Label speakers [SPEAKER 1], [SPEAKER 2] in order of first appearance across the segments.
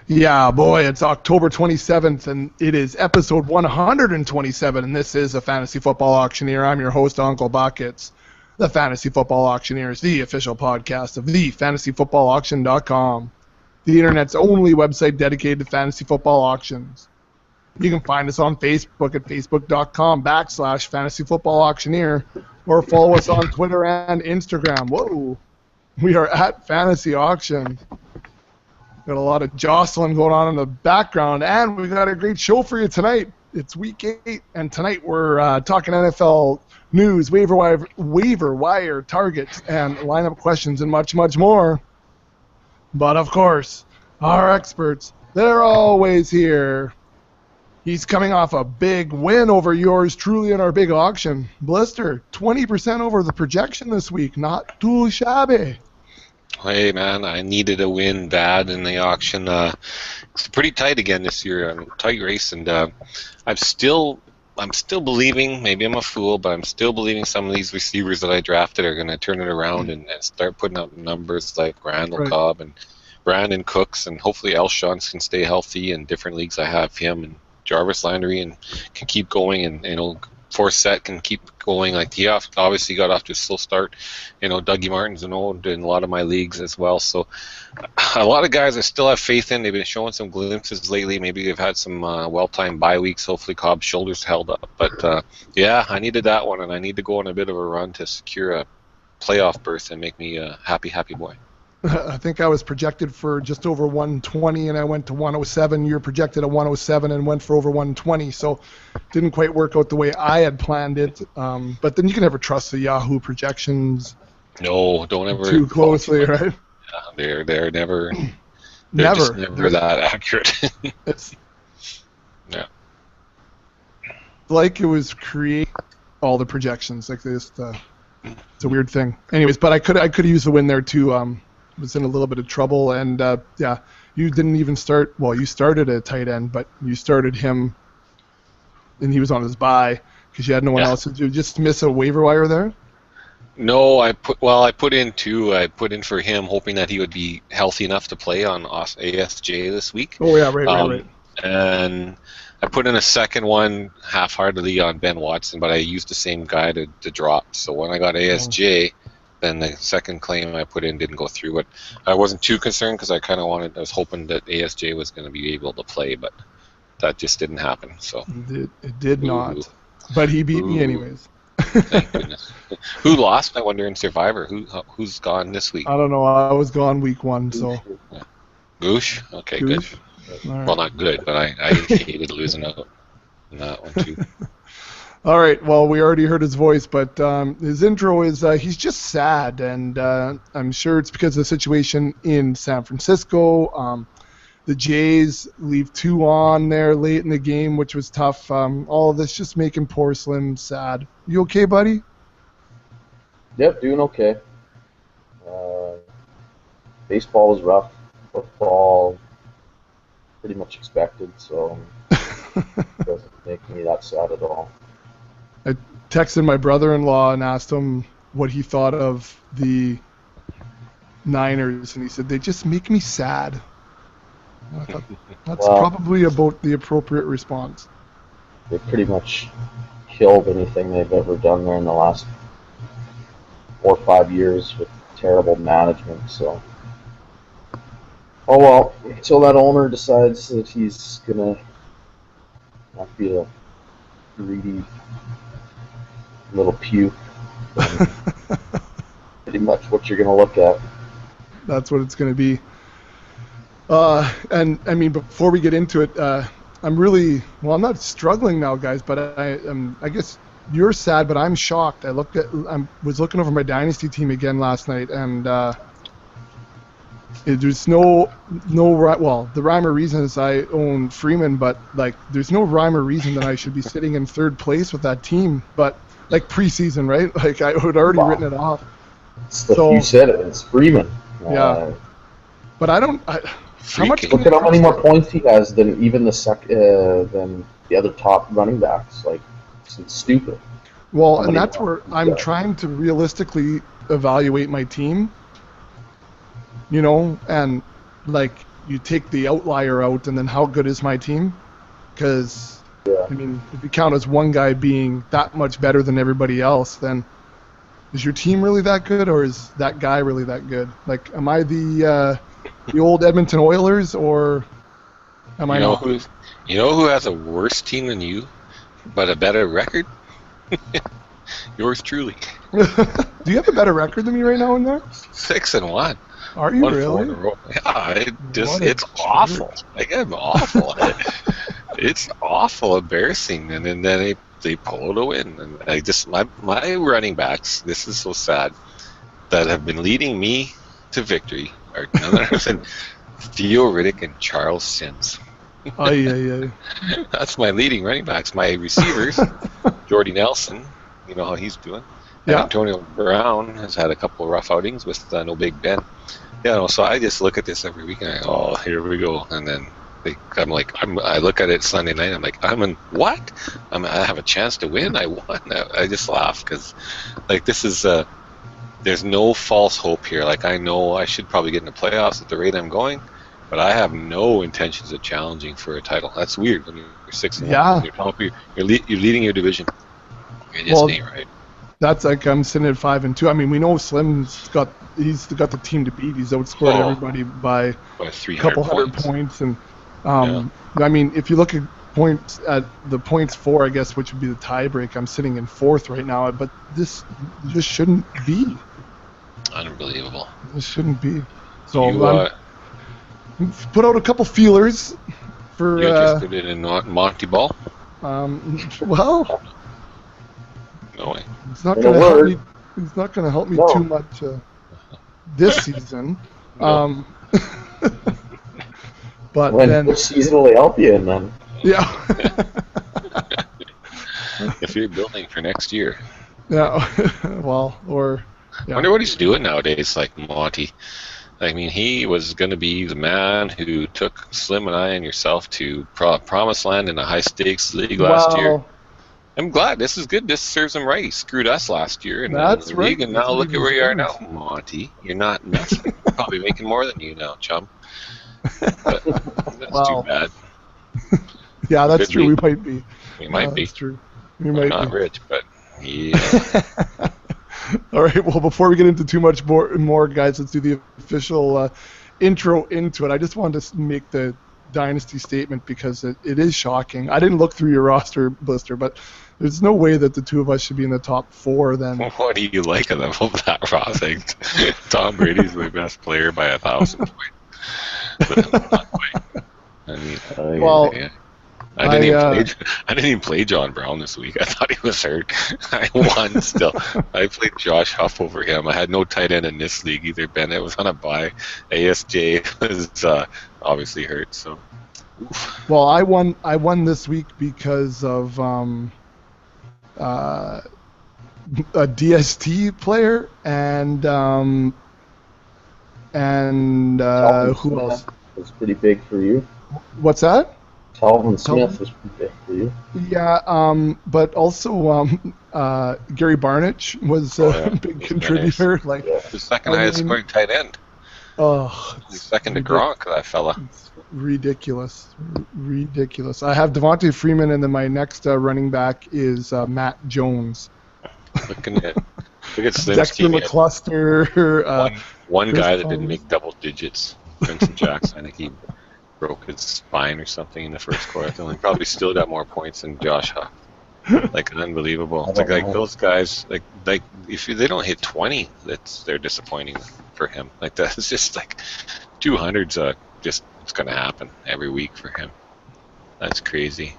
[SPEAKER 1] Yeah, boy, it's October 27th, and it is episode 127, and this is the Fantasy Football Auctioneer. I'm your host, Uncle Buckets. The Fantasy Football Auctioneer is the official podcast of thefantasyfootballauction.com, the internet's only website dedicated to fantasy football auctions. You can find us on Facebook at facebook.com/fantasyfootballauctioneer, or follow us on Twitter and Instagram. Whoa, we are at Fantasy Auction. Got a lot of jostling going on in the background, and we got a great show for you tonight. It's week 8, and tonight we're talking NFL news, waiver wire targets, and lineup questions, and much, much more. But of course, our experts, they're always here. He's coming off a big win over yours truly in our big auction. Blister, 20% over the projection this week. Not too shabby.
[SPEAKER 2] Hey man, I needed a win bad in the auction. It's pretty tight again this year. Tight race, and I'm still believing. Maybe I'm a fool, but I'm still believing some of these receivers that I drafted are going to turn it around and start putting up numbers like Randall Cobb and Brandon Cooks, and hopefully Elshon can stay healthy. In different leagues, I have him and Jarvis Landry, and can keep going, and Forsett can keep going. Like, he obviously got off to a slow start. Dougie Martin's owned in a lot of my leagues as well. So a lot of guys I still have faith in. They've been showing some glimpses lately. Maybe they've had some well-timed bye weeks. Hopefully Cobb's shoulders held up. But yeah, I needed that one, and I need to go on a bit of a run to secure a playoff berth and make me a happy boy.
[SPEAKER 1] I think I was projected for just over 120, and I went to 107. You're projected at 107 and went for over 120, so didn't quite work out the way I had planned it. But then you can never trust the Yahoo projections.
[SPEAKER 2] No, don't ever
[SPEAKER 1] too closely, right?
[SPEAKER 2] Yeah, they're never
[SPEAKER 1] never
[SPEAKER 2] that accurate.
[SPEAKER 1] It's
[SPEAKER 2] yeah,
[SPEAKER 1] like it was create all the projections like this. It's a weird thing. Anyways, but I could use the win there too. Was in a little bit of trouble, and yeah, you didn't even start. Well, you started at tight end, but you started him, and he was on his bye because you had no one else. Did you just miss a waiver wire there?
[SPEAKER 2] No, I put in two. I put in for him, hoping that he would be healthy enough to play on ASJ this week.
[SPEAKER 1] Oh yeah, right.
[SPEAKER 2] And I put in a second one half-heartedly on Ben Watson, but I used the same guy to drop. So when I got ASJ. Then the second claim I put in didn't go through, but I wasn't too concerned because I was hoping that ASJ was going to be able to play, but that just didn't happen. So
[SPEAKER 1] it did not, but he beat me anyways.
[SPEAKER 2] Thank goodness. Who lost? I wonder in Survivor. Who's gone this week?
[SPEAKER 1] I don't know. I was gone week 1, so.
[SPEAKER 2] Goosh? Okay,
[SPEAKER 1] Goosh?
[SPEAKER 2] Good.
[SPEAKER 1] Right.
[SPEAKER 2] Well, not good, but I hated losing out on that one too.
[SPEAKER 1] All right, well, we already heard his voice, but his intro is he's just sad, and I'm sure it's because of the situation in San Francisco. The Jays leave 2 on there late in the game, which was tough. All of this just making poor Slim sad. You okay, buddy?
[SPEAKER 3] Yep, doing okay. Baseball was rough. Football, pretty much expected, so it doesn't make me that sad at all.
[SPEAKER 1] I texted my brother-in-law and asked him what he thought of the Niners, and he said, they just make me sad. I thought, that's probably about the appropriate response.
[SPEAKER 3] They pretty much killed anything they've ever done there in the last 4 or 5 years with terrible management, so. Oh well, until that owner decides that he's going to not be a greedy little puke. Pretty much what you're going to look at.
[SPEAKER 1] That's what it's going to be. And I mean, before we get into it, I'm really I'm not struggling now, guys, but I guess you're sad, but I'm shocked. I was looking over my dynasty team again last night, and there's no the rhyme or reason is I own Freeman, but like there's no rhyme or reason that I should be sitting in 3rd place with that team, but. Like preseason, right? Like I had already written it off.
[SPEAKER 3] You said it. It's Freeman.
[SPEAKER 1] Yeah. But I don't. How much?
[SPEAKER 3] Look at how many more points he has than even than the other top running backs. Like it's stupid.
[SPEAKER 1] Well, and that's where I'm trying to realistically evaluate my team. And like you take the outlier out, and then how good is my team? Because I mean, if you count as one guy being that much better than everybody else, then is your team really that good, or is that guy really that good? Like, am I the old Edmonton Oilers, or am I not?
[SPEAKER 2] You know who has a worse team than you, but a better record? Yours truly.
[SPEAKER 1] Do you have a better record than me right now in there?
[SPEAKER 2] 6-1.
[SPEAKER 1] Are you really?
[SPEAKER 2] Yeah, it's awful. Like, I'm awful. It's awful, embarrassing, and then they pull out a win. And I just my running backs. This is so sad. That have been leading me to victory are none other than Theo Riddick and Charles Sims. That's my leading running backs. My receivers, Jordy Nelson. You know how he's doing. Yeah. Antonio Brown has had a couple of rough outings with no Big Ben. Yeah, so I just look at this every week and I go, oh, here we go. And then I look at it Sunday night. I'm like, I'm in what? I have a chance to win. I won. I just laugh because, like, this is there's no false hope here. Like, I know I should probably get in the playoffs at the rate I'm going, but I have no intentions of challenging for a title. That's weird when you're 6-1.
[SPEAKER 1] Yeah.
[SPEAKER 2] You're leading your division. It just ain't right.
[SPEAKER 1] That's like I'm sitting at 5-2. I mean, we know Slim's got the team to beat. He's outscored everybody by a couple hundred points, and I mean, if you look at points at the points for, I guess, which would be the tiebreak, I'm sitting in 4th right now. But this shouldn't be.
[SPEAKER 2] Unbelievable.
[SPEAKER 1] This shouldn't be. So put out a couple feelers for.
[SPEAKER 2] You interested in Monty Ball?
[SPEAKER 1] Well.
[SPEAKER 2] No way.
[SPEAKER 1] It's not going to help me. It's not going to help me too much this season.
[SPEAKER 2] No.
[SPEAKER 1] But
[SPEAKER 3] which season will he help you in then?
[SPEAKER 1] Yeah.
[SPEAKER 2] If you're building for next year.
[SPEAKER 1] Yeah. Well, or. Yeah.
[SPEAKER 2] I wonder what he's doing nowadays, like Monty. I mean, he was going to be the man who took Slim and I and yourself to promised land in a high-stakes league last year. I'm glad. This is good. This serves him right. He screwed us last year in the league, and now look at where you are now, Monty. You're not nothing. Probably making more than you now, chum. But that's too bad.
[SPEAKER 1] Yeah, that's true. We might be.
[SPEAKER 2] We might be.
[SPEAKER 1] That's true.
[SPEAKER 2] We're not rich, but yeah.
[SPEAKER 1] All right. Well, before we get into too much more, guys, let's do the official intro into it. I just wanted to make the dynasty statement because it is shocking. I didn't look through your roster, Blister, but there's no way that the two of us should be in the top 4 then.
[SPEAKER 2] What do you like of that roster? Tom Brady's my best player by 1,000 points. But not quite. I mean,
[SPEAKER 1] well,
[SPEAKER 2] I didn't even play John Brown this week. I thought he was hurt. I won still. I played Josh Huff over him. I had no tight end in this league either. Bennett was on a bye. ASJ was obviously hurt. So. Oof.
[SPEAKER 1] Well, I won this week because of a DST player and who else?
[SPEAKER 3] Was pretty big for you.
[SPEAKER 1] What's that?
[SPEAKER 3] Calvin Smith was pretty big for you.
[SPEAKER 1] Yeah, but also Gary Barnidge was a big contributor.
[SPEAKER 2] Nice. Like the second highest scoring tight end.
[SPEAKER 1] Oh,
[SPEAKER 2] second to Gronk, that fella.
[SPEAKER 1] It's ridiculous. I have Devontae Freeman, and then my next running back is Matt Jones.
[SPEAKER 2] Look at Slim's
[SPEAKER 1] Dexter
[SPEAKER 2] team.
[SPEAKER 1] McCluster.
[SPEAKER 2] One guy that didn't make double digits. Vincent Jackson. I think he broke his spine or something in the first quarter. He probably still got more points than Josh Huff. Like unbelievable. It's like those guys. Like if they don't hit 20, they're disappointing for him. Like that's just like 200s. Just it's gonna happen every week for him. That's crazy.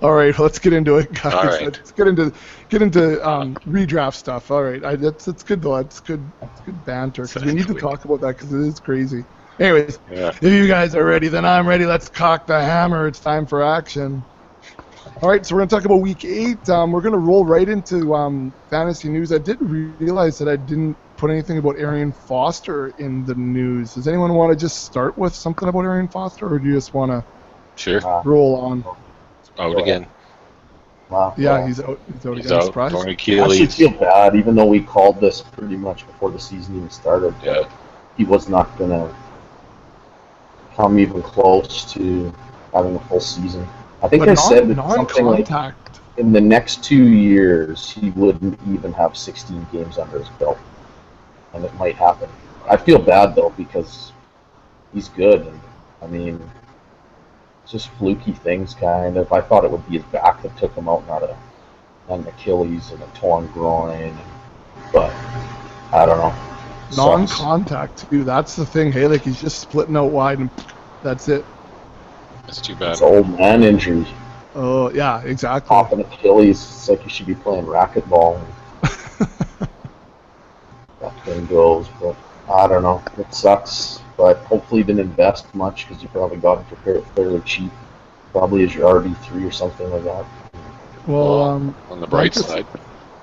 [SPEAKER 1] All right, let's get into it, guys.
[SPEAKER 2] All right.
[SPEAKER 1] Let's get into redraft stuff. All right, that's good though. It's good banter because we need to talk about that because it is crazy. Anyways, If you guys are ready, then I'm ready. Let's cock the hammer. It's time for action. All right, so we're gonna talk about Week 8. We're gonna roll right into fantasy news. I did realize that I didn't put anything about Arian Foster in the news. Does anyone want to just start with something about Arian Foster, or do you just want to roll on?
[SPEAKER 2] Out again.
[SPEAKER 3] Wow.
[SPEAKER 1] Yeah, he's out. He's out again. Surprise.
[SPEAKER 3] I actually feel bad, even though we called this pretty much before the season even started.
[SPEAKER 2] Yeah.
[SPEAKER 3] He was not gonna come even close to having a full season. I think
[SPEAKER 1] But
[SPEAKER 3] I said that something like
[SPEAKER 1] non-contact.
[SPEAKER 3] in the next 2 years he wouldn't even have 16 games under his belt, and it might happen. I feel bad though because he's good, and I mean, it's just fluky things kind of. I thought it would be his back that took him out, not an Achilles and a torn groin, but I don't know.
[SPEAKER 1] Non-contact too. That's the thing. Hey, like he's just splitting out wide, and that's it.
[SPEAKER 2] That's too bad.
[SPEAKER 3] It's an old man injury.
[SPEAKER 1] Oh yeah, exactly.
[SPEAKER 3] Pop an Achilles, it's like you should be playing racquetball. That thing goes, but I don't know. It sucks, but hopefully you didn't invest much because you probably got him for fairly cheap. Probably as your RB3 or something like that.
[SPEAKER 1] Well,
[SPEAKER 2] on the bright side,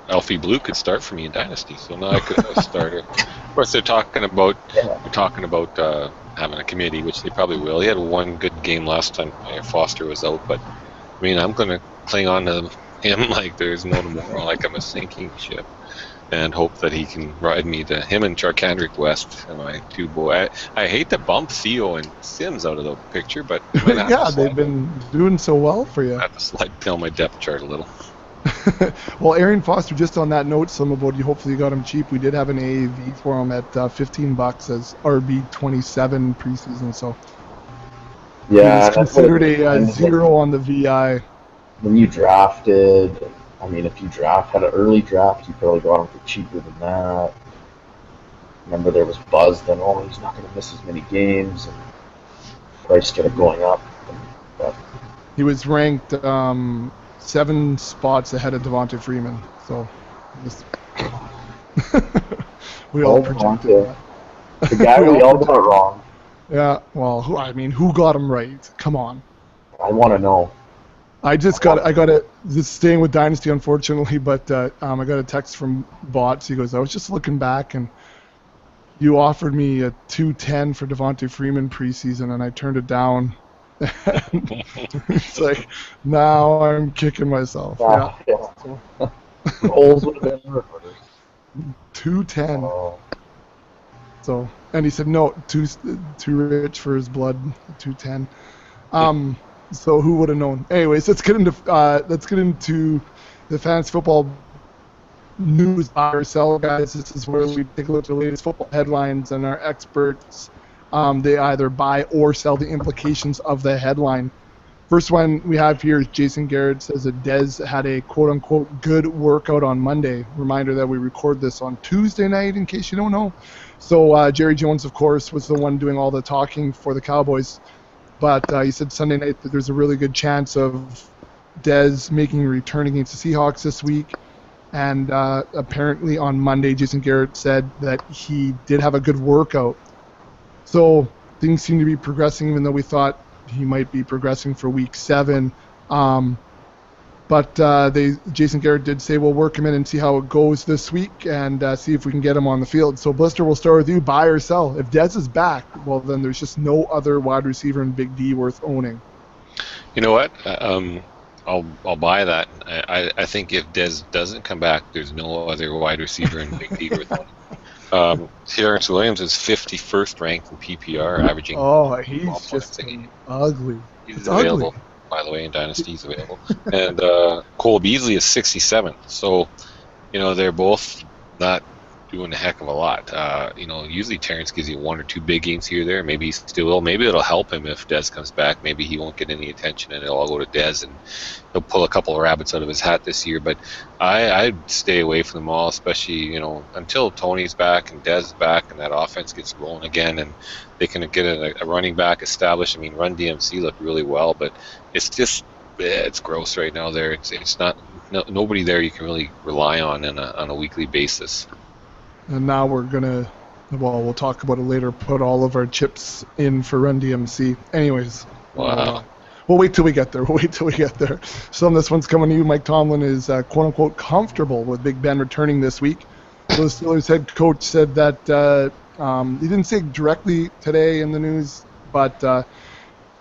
[SPEAKER 2] Alfie Blue could start for me in Dynasty, so now I could have a starter. Of course, they're talking about having a committee, which they probably will. He had one good game last time Foster was out, but I mean, I'm going to cling on to him like there's no tomorrow, like I'm a sinking ship, and hope that he can ride me to him and Charkandrick West, and my two boys. I hate to bump Theo and Sims out of the picture, but
[SPEAKER 1] yeah, they've been doing so well for you.
[SPEAKER 2] I have to slide down my depth chart a little.
[SPEAKER 1] Well, Arian Foster, just on that note, some about you. Hopefully, you got him cheap. We did have an AAV for him at $15 as Ep127 preseason. So
[SPEAKER 3] yeah,
[SPEAKER 1] he was considered a zero on the VI.
[SPEAKER 3] When you drafted, I mean, if you had an early draft, you probably got him for cheaper than that. Remember, there was buzz then. Oh, he's not going to miss as many games, and price kept going up. But
[SPEAKER 1] he was ranked 7 spots ahead of Devontae Freeman, so we all projected that.
[SPEAKER 3] The guy we all got wrong.
[SPEAKER 1] Yeah, well, who got him right? Come on.
[SPEAKER 3] I want to know.
[SPEAKER 1] I got it. This staying with Dynasty, unfortunately, but I got a text from Bots. He goes, I was just looking back, and you offered me a 210 for Devontae Freeman preseason, and I turned it down. It's like, now I'm kicking myself.
[SPEAKER 3] Yeah.
[SPEAKER 1] So,
[SPEAKER 3] Goals would have been
[SPEAKER 1] 210. So, and he said no, too rich for his blood. 210. So who would have known? Anyways, let's get into the fantasy football news buy or sell, guys. This is where we take a look at the latest football headlines, and our experts they either buy or sell the implications of the headline. First one we have here is Jason Garrett says that Dez had a quote-unquote good workout on Monday. Reminder that we record this on Tuesday night, in case you don't know. So Jerry Jones, of course, was the one doing all the talking for the Cowboys. But he said Sunday night that there's a really good chance of Dez making a return against the Seahawks this week. And apparently on Monday, Jason Garrett said that he did have a good workout. So things seem to be progressing, even though we thought he might be progressing for week 7. But Jason Garrett did say we'll work him in and see how it goes this week and see if we can get him on the field. So Blister, we'll start with you. Buy or sell? If Dez is back, well, then there's just no other wide receiver in Big D worth owning.
[SPEAKER 2] You know what? I'll buy that. I think if Dez doesn't come back, there's no other wide receiver in Big D worth owning. Terrence Williams is 51st ranked in PPR, averaging.
[SPEAKER 1] Oh, he's just ugly.
[SPEAKER 2] He's available, ugly. By the way, in Dynasty he's available. And Cole Beasley is 67th. So, they're both not doing a heck of a lot. Usually Terrence gives you 1 or 2 big games here or there. Maybe he still will. Maybe it'll help him if Dez comes back. Maybe he won't get any attention and it'll all go to Dez and he'll pull a couple of rabbits out of his hat this year. But I'd stay away from them all, especially, until Tony's back and Dez is back and that offense gets rolling again and they can get a running back established. I mean, Run DMC looked really well, but it's just, it's gross right now there. It's not, nobody there you can really rely on a weekly basis.
[SPEAKER 1] And now we'll talk about it later, put all of our chips in for Run DMC. Anyways.
[SPEAKER 2] Wow.
[SPEAKER 1] We'll wait till we get there. So this one's coming to you. Mike Tomlin is quote-unquote comfortable with Big Ben returning this week. So the Steelers head coach said that he didn't say directly today in the news, but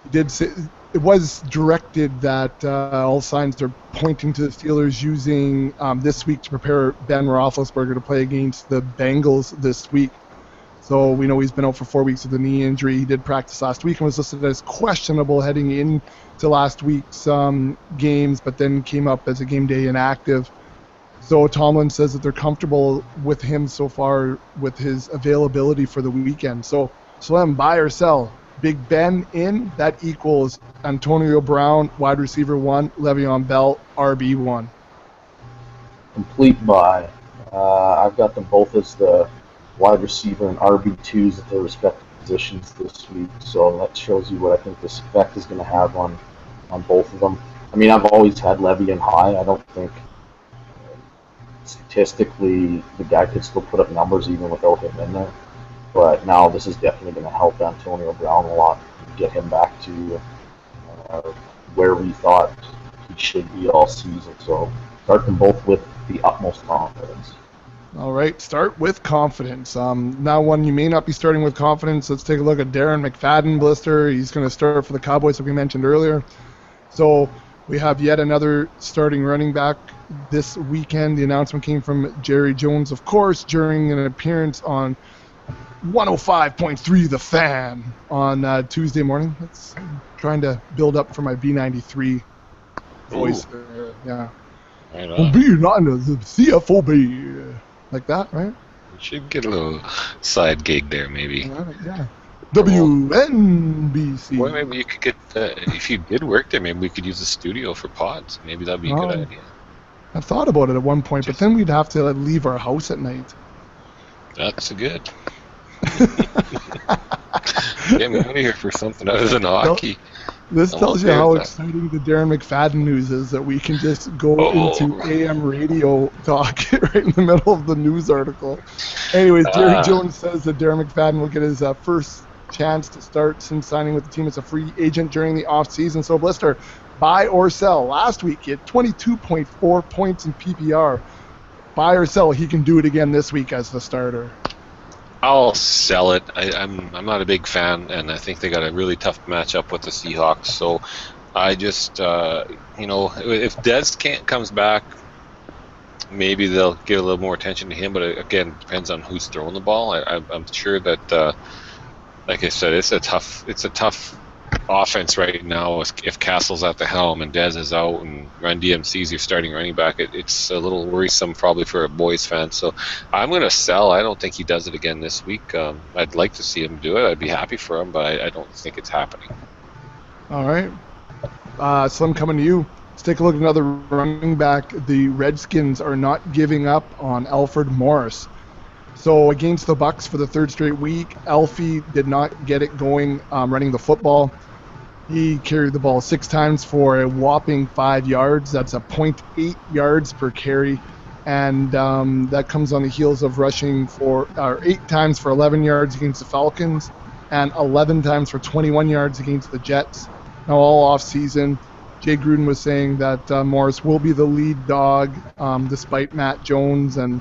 [SPEAKER 1] he did say it was directed that all signs are pointing to the Steelers using this week to prepare Ben Roethlisberger to play against the Bengals this week. So we know he's been out for 4 weeks with a knee injury. He did practice last week and was listed as questionable heading into last week's games, but then came up as a game day inactive. So Tomlin says that they're comfortable with him so far with his availability for the weekend. So Slim, buy or sell? Big Ben in, that equals Antonio Brown, wide receiver 1, Le'Veon Bell, RB 1.
[SPEAKER 3] Complete buy. I've got them both as the wide receiver and RB2s at their respective positions this week, so that shows you what I think this effect is going to have on both of them. I mean, I've always had Levy in high. I don't think statistically the guy could still put up numbers even without him in there, but now this is definitely going to help Antonio Brown a lot, get him back to where we thought he should be all season. So start them both with the utmost confidence.
[SPEAKER 1] All right, start with confidence. Now one you may not be starting with confidence. Let's take a look at Darren McFadden, Blister. He's going to start for the Cowboys, like we mentioned earlier. So we have yet another starting running back this weekend. The announcement came from Jerry Jones, of course, during an appearance on 105.3 The Fan on Tuesday morning. I'm trying to build up for my B93 voice. Yeah.
[SPEAKER 2] Right on.
[SPEAKER 1] B90, the CFOB. Like that, right?
[SPEAKER 2] We should get a little side gig there, maybe.
[SPEAKER 1] Yeah. WNBC.
[SPEAKER 2] Well, maybe you could get, if you did work there, maybe we could use the studio for pods. Maybe that'd be a good idea.
[SPEAKER 1] I thought about it at one point, but then we'd have to leave our house at night.
[SPEAKER 2] That's good. Get me out of here for something other than hockey.
[SPEAKER 1] This tells you how exciting the Darren McFadden news is, that we can just go into AM radio talk right in the middle of the news article. Anyways, Jerry Jones says that Darren McFadden will get his first chance to start since signing with the team as a free agent during the offseason. So, Blister, buy or sell? Last week he had 22.4 points in PPR. Buy or sell? He can do it again this week as the starter.
[SPEAKER 2] I'll sell it. I'm not a big fan, and I think they got a really tough matchup with the Seahawks. So I just, if Dez comes back, maybe they'll give a little more attention to him. But again, it depends on who's throwing the ball. I'm sure that, like I said, it's a tough offense right now. If Castle's at the helm and Dez is out and Run DMC's your starting running back, it's a little worrisome probably for a Boys fan. So I'm going to sell. I don't think he does it again this week. I'd like to see him do it. I'd be happy for him, but I don't think it's happening.
[SPEAKER 1] All right. Slim, coming to you. Let's take a look at another running back. The Redskins are not giving up on Alfred Morris. So against the Bucs for the third straight week, Alfie did not get it going running the football. He carried the ball 6 times for a whopping 5 yards. That's a 0.8 yards per carry. And that comes on the heels of rushing for 8 times for 11 yards against the Falcons and 11 times for 21 yards against the Jets. Now all off season, Jay Gruden was saying that Morris will be the lead dog despite Matt Jones and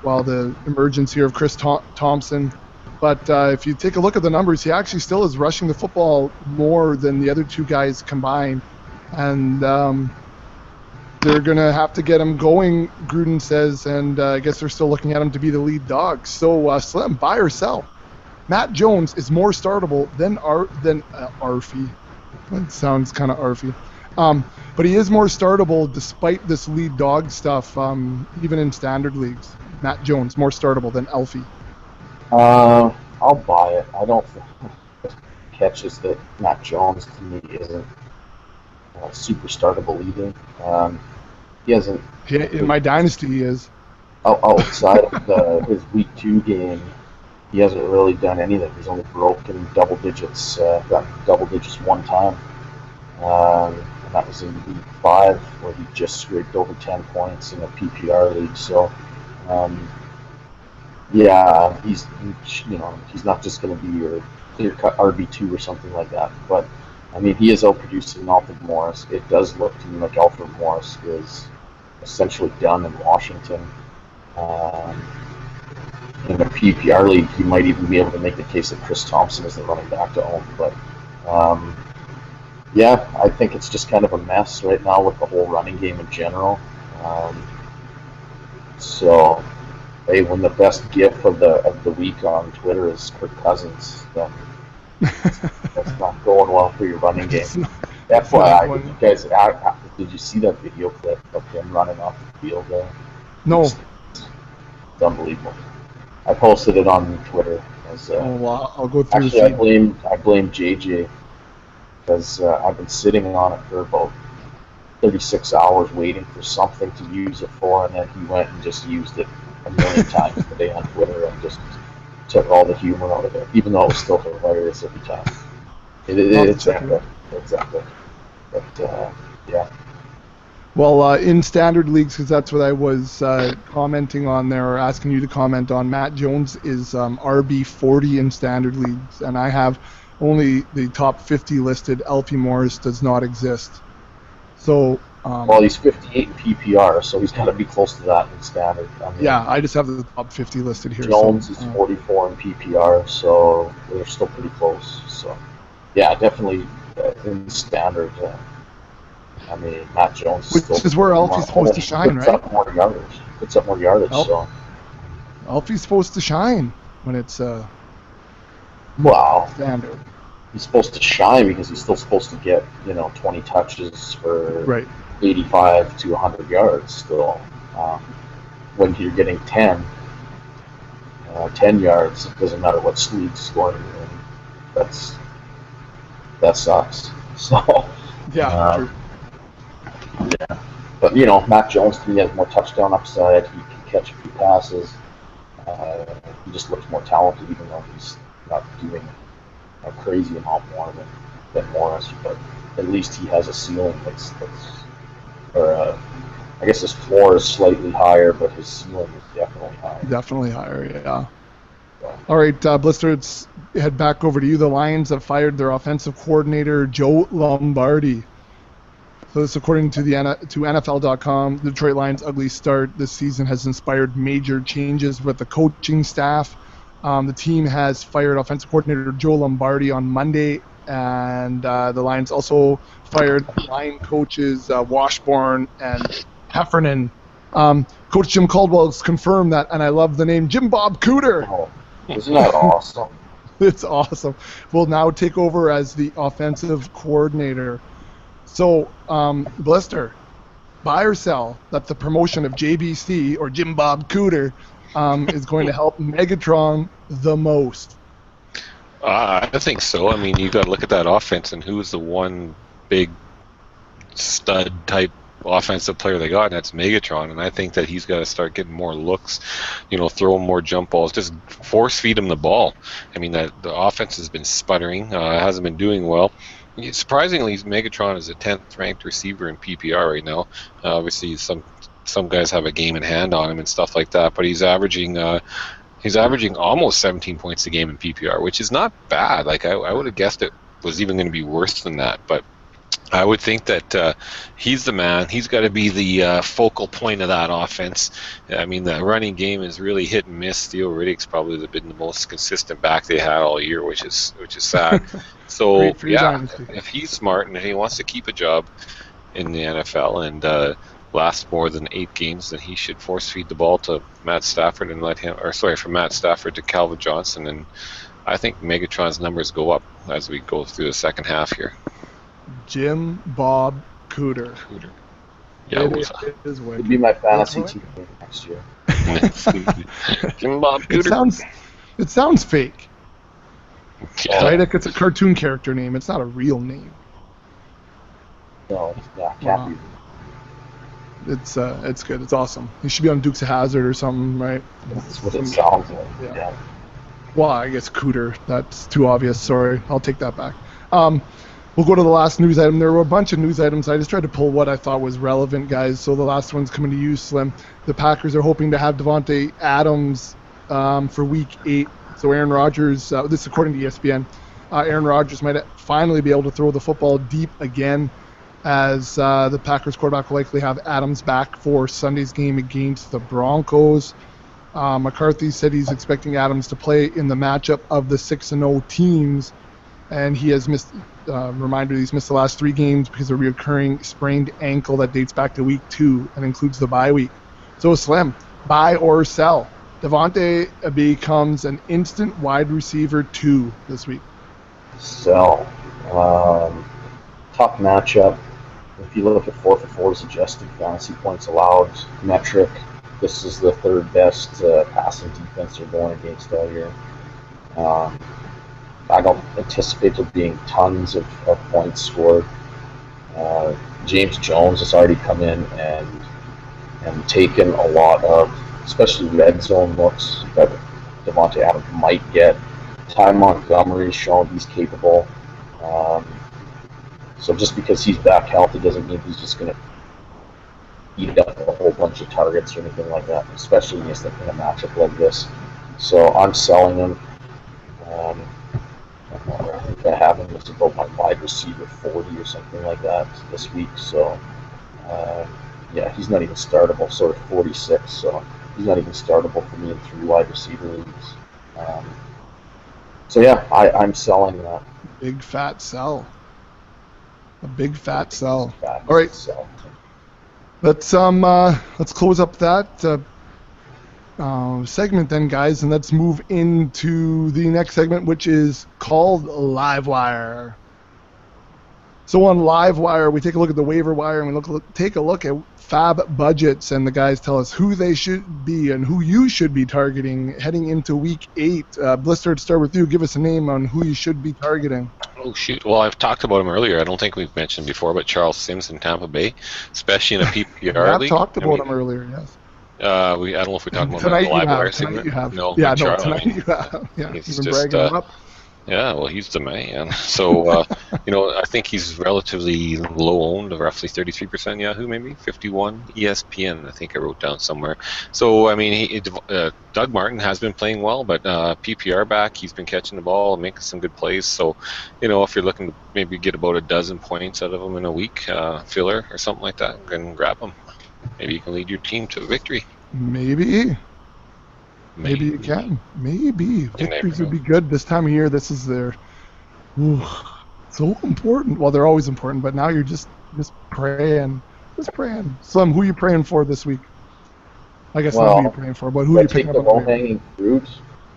[SPEAKER 1] the emergence here of Chris Thompson. But if you take a look at the numbers, he actually still is rushing the football more than the other 2 guys combined. And they're going to have to get him going, Gruden says, and I guess they're still looking at him to be the lead dog. So, Slim, buy or sell? Matt Jones is more startable than Arfie. That sounds kind of Arfie. But he is more startable despite this lead dog stuff, even in standard leagues. Matt Jones, more startable than Alfie.
[SPEAKER 3] I'll buy it. I don't think the catch is that Matt Jones to me isn't super startable either. He hasn't.
[SPEAKER 1] In my dynasty, he is.
[SPEAKER 3] Outside of his week 2 game, he hasn't really done anything. He's only broken double digits, got double digits 1 time. And that was in week 5, where he just scraped over 10 points in a PPR league. So. Yeah, he's not just going to be your clear-cut RB2 or something like that. But, I mean, he is outproducing Alfred Morris. It does look to me like Alfred Morris is essentially done in Washington. In a PPR league, you might even be able to make the case that Chris Thompson is the running back to own. But, yeah, I think it's just kind of a mess right now with the whole running game in general. So Hey, when the best gif of the week on Twitter is Kirk Cousins, then that's not going well for your running game.
[SPEAKER 1] It's not
[SPEAKER 3] FYI,
[SPEAKER 1] going.
[SPEAKER 3] did you guys did you see that video clip of him running off the field there?
[SPEAKER 1] No.
[SPEAKER 3] It's unbelievable. I posted it on Twitter.
[SPEAKER 1] I'll go through.
[SPEAKER 3] Actually, I blame JJ because I've been sitting on it for about 36 hours waiting for something to use it for, and then he went and just used it a million times today on Twitter and just took all the humor out of it, even though it was still hilarious every time. It's epic. It's epic. But, yeah.
[SPEAKER 1] Well, in standard leagues, because that's what I was commenting on there, or asking you to comment on, Matt Jones is RB40 in standard leagues, and I have only the top 50 listed. Alfie Morris does not exist. So.
[SPEAKER 3] Well, he's 58 in PPR, so he's got to be close to that in standard. I mean,
[SPEAKER 1] yeah, I just have the top 50 listed here.
[SPEAKER 3] Jones is 44 in PPR, so they're still pretty close. So, yeah, definitely in standard. I mean, Matt Jones
[SPEAKER 1] is where Alfie's supposed to shine, right?
[SPEAKER 3] Puts up more yardage. So
[SPEAKER 1] Alfie's supposed to shine when it's standard.
[SPEAKER 3] He's supposed to shine because he's still supposed to get 20 touches for 85 to 100 yards still. When you're getting 10 yards, it doesn't matter what league scoring you're in. That sucks. So
[SPEAKER 1] yeah, true.
[SPEAKER 3] Yeah, but Matt Jones to me has more touchdown upside. He can catch a few passes. He just looks more talented, even though he's not doing a crazy amount more than Morris. But at least he has a ceiling I guess his floor is slightly higher, but his ceiling is definitely higher.
[SPEAKER 1] Definitely higher, yeah. So. All right, Blister, let's head back over to you. The Lions have fired their offensive coordinator, Joe Lombardi. So this, according to NFL.com, the Detroit Lions' ugly start this season has inspired major changes with the coaching staff. The team has fired offensive coordinator Joe Lombardi on Monday, and the Lions also fired line coaches Washburn and Heffernan. Coach Jim Caldwell has confirmed that, and I love the name Jim Bob Cooter.
[SPEAKER 3] Oh, isn't that awesome?
[SPEAKER 1] It's awesome. Will now take over as the offensive coordinator. So, Blister, buy or sell that the promotion of JBC, or Jim Bob Cooter, is going to help Megatron the most?
[SPEAKER 2] I think so. I mean, you got to look at that offense and who's the one big stud type offensive player they got, and that's Megatron. And I think that he's got to start getting more looks, throw him more jump balls, just force feed him the ball. I mean, the offense has been sputtering, hasn't been doing well. Surprisingly, Megatron is a 10th ranked receiver in PPR right now. Obviously, some guys have a game in hand on him and stuff like that, but he's averaging almost 17 points a game in PPR, which is not bad. Like I would have guessed it was even going to be worse than that, but I would think that he's the man. He's got to be the focal point of that offense. I mean, the running game is really hit and miss. Theo Riddick's probably been the most consistent back they had all year, which is sad. So yeah, if he's smart and if he wants to keep a job in the NFL and last more than 8 games, then he should force feed the ball to Matt Stafford and from Matt Stafford to Calvin Johnson, and I think Megatron's numbers go up as we go through the second half here.
[SPEAKER 1] Jim Bob Cooter.
[SPEAKER 2] Yeah,
[SPEAKER 3] it would be my fantasy team next year.
[SPEAKER 2] Jim Bob Cooter.
[SPEAKER 1] It sounds fake.
[SPEAKER 2] Yeah.
[SPEAKER 1] Right? It's a cartoon character name. It's not a real name.
[SPEAKER 3] No, can't be.
[SPEAKER 1] It's good. It's awesome. He should be on Dukes of Hazzard or something, right?
[SPEAKER 3] That's what it sounds like. Yeah.
[SPEAKER 1] Well, I guess Cooter. That's too obvious. Sorry. I'll take that back. We'll go to the last news item. There were a bunch of news items. I just tried to pull what I thought was relevant, guys. So the last one's coming to you, Slim. The Packers are hoping to have Devontae Adams for Week 8. So Aaron Rodgers, this is according to ESPN, Aaron Rodgers might finally be able to throw the football deep again, as the Packers quarterback will likely have Adams back for Sunday's game against the Broncos. McCarthy said he's expecting Adams to play in the matchup of the 6-0 teams, and he has missed. Reminder: he's missed the last 3 games because of a recurring sprained ankle that dates back to Week 2 and includes the bye week. So Slim, buy or sell Devontae becomes an instant wide receiver 2 this week.
[SPEAKER 3] Sell. Tough matchup. If you look at 4-for-4's adjusted fantasy points allowed metric, this is the third best passing defense they're going against all year. I don't anticipate there being tons of points scored. James Jones has already come in and taken a lot of, especially red zone looks that Devontae Adams might get. Ty Montgomery's shown he's capable. So just because he's back healthy doesn't mean he's just going to eat up a whole bunch of targets or anything like that, especially in a matchup like this. So I'm selling him. I think I have him as about my wide receiver 40 or something like that this week. So yeah, he's not even startable, sort of 46. So he's not even startable for me in 3 wide receiver leagues. So yeah, I'm selling that.
[SPEAKER 1] Big fat sell. A big fat sell.
[SPEAKER 3] All
[SPEAKER 1] right,
[SPEAKER 3] sell.
[SPEAKER 1] let's close up that segment then, guys, and let's move into the next segment, which is called Live Wire. So on Live Wire, we take a look at the waiver wire and we take a look at fab budgets, and the guys tell us who they should be and who you should be targeting heading into week 8. Blister, to start with you, give us a name on who you should be targeting.
[SPEAKER 2] Oh, shoot. Well, I've talked about him earlier. I don't think we've mentioned before, but Charles Sims in Tampa Bay, especially in a PPR league.
[SPEAKER 1] I've talked about him earlier, yes.
[SPEAKER 2] I don't know if we talked about him
[SPEAKER 1] Tonight
[SPEAKER 2] in the live wire
[SPEAKER 1] tonight
[SPEAKER 2] segment.
[SPEAKER 1] you have.
[SPEAKER 2] No,
[SPEAKER 1] Yeah,
[SPEAKER 2] Charles,
[SPEAKER 1] tonight you have. Yeah,
[SPEAKER 2] he's
[SPEAKER 1] you've been
[SPEAKER 2] just,
[SPEAKER 1] bragging him up.
[SPEAKER 2] Yeah, well, he's the man. So, I think he's relatively low owned, roughly 33% Yahoo, maybe 51 ESPN. I think I wrote down somewhere. So, I mean, Doug Martin has been playing well, but PPR back, he's been catching the ball, making some good plays. So, if you're looking to maybe get about a dozen points out of him in a week, filler or something like that, then grab him. Maybe you can lead your team to a victory.
[SPEAKER 1] Maybe you can. Maybe victories would be good this time of year. This is their so important. Well, they're always important, but now you're just praying, Slim, who are you praying for this week? I guess not who you're praying for, but who are you picking up?
[SPEAKER 3] Take the low-hanging fruit.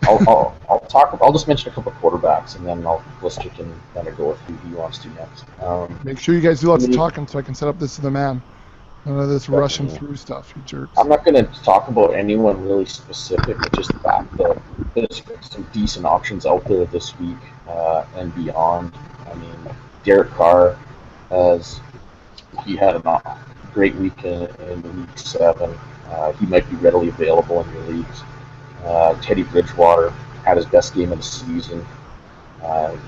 [SPEAKER 3] I'll just mention a couple of quarterbacks, and then Blister can kind of go with who he wants to next.
[SPEAKER 1] Make sure you guys do lots of talking so I can set up this to the man. None of this rushing through stuff, you jerks.
[SPEAKER 3] I'm not going to talk about anyone really specific, but just the fact that there's some decent options out there this week and beyond. I mean, Derek Carr had a great week in week 7. He might be readily available in your leagues. Teddy Bridgewater had his best game of the season.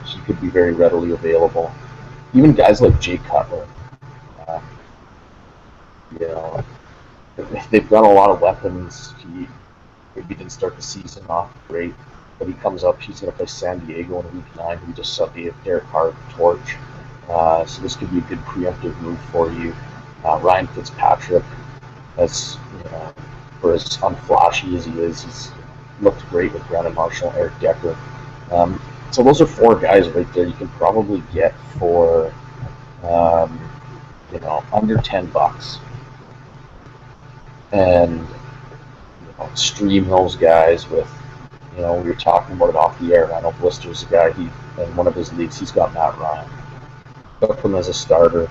[SPEAKER 3] He could be very readily available. Even guys like Jay Cutler. They've got a lot of weapons. He didn't start the season off great, but he comes up. He's going to play San Diego in week 9. We just gave Derek Carr the torch. So this could be a good preemptive move for you. Ryan Fitzpatrick, for as unflashy as he is, he's looked great with Brandon Marshall, Eric Decker. So those are 4 guys right there you can probably get for under $10. And stream those guys with, we were talking about it off the air. I know Blister's a guy, in one of his leagues, he's got Matt Ryan. Took him as a starter.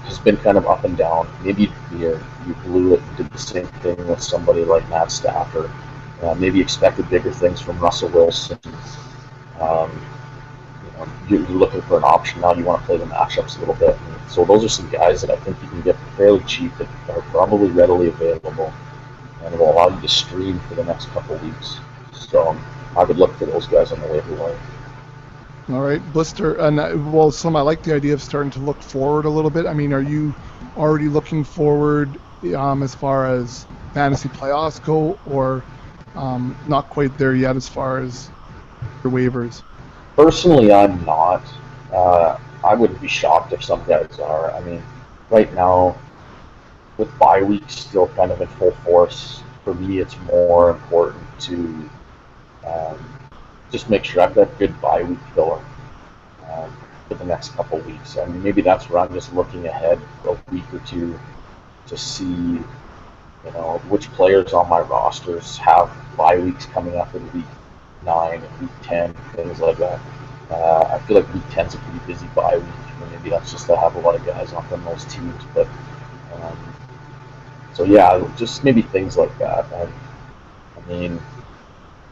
[SPEAKER 3] He's been kind of up and down. Maybe you blew it and did the same thing with somebody like Matt Stafford. Maybe expected bigger things from Russell Wilson. You're looking for an option now. You want to play the matchups a little bit. And so those are some guys that I think you can get fairly cheap that are probably readily available and will allow you to stream for the next couple of weeks. So I would look for those guys on the waiver wire.
[SPEAKER 1] All right, Blister. Slim, I like the idea of starting to look forward a little bit. I mean, are you already looking forward as far as fantasy playoffs go, or not quite there yet as far as your waivers?
[SPEAKER 3] Personally, I'm not. I wouldn't be shocked if some guys are. I mean, right now, with bye weeks still kind of in full force, for me it's more important to just make sure I've got good bye week filler for the next couple weeks. I mean, maybe that's where I'm just looking ahead a week or two to see You know, which players on my rosters have bye weeks coming up in week 9 and week 10, things like that. I feel like week 10 is a pretty busy bye week. Maybe that's just I have a lot of guys on those teams, but um, so yeah, just maybe things like that. I mean,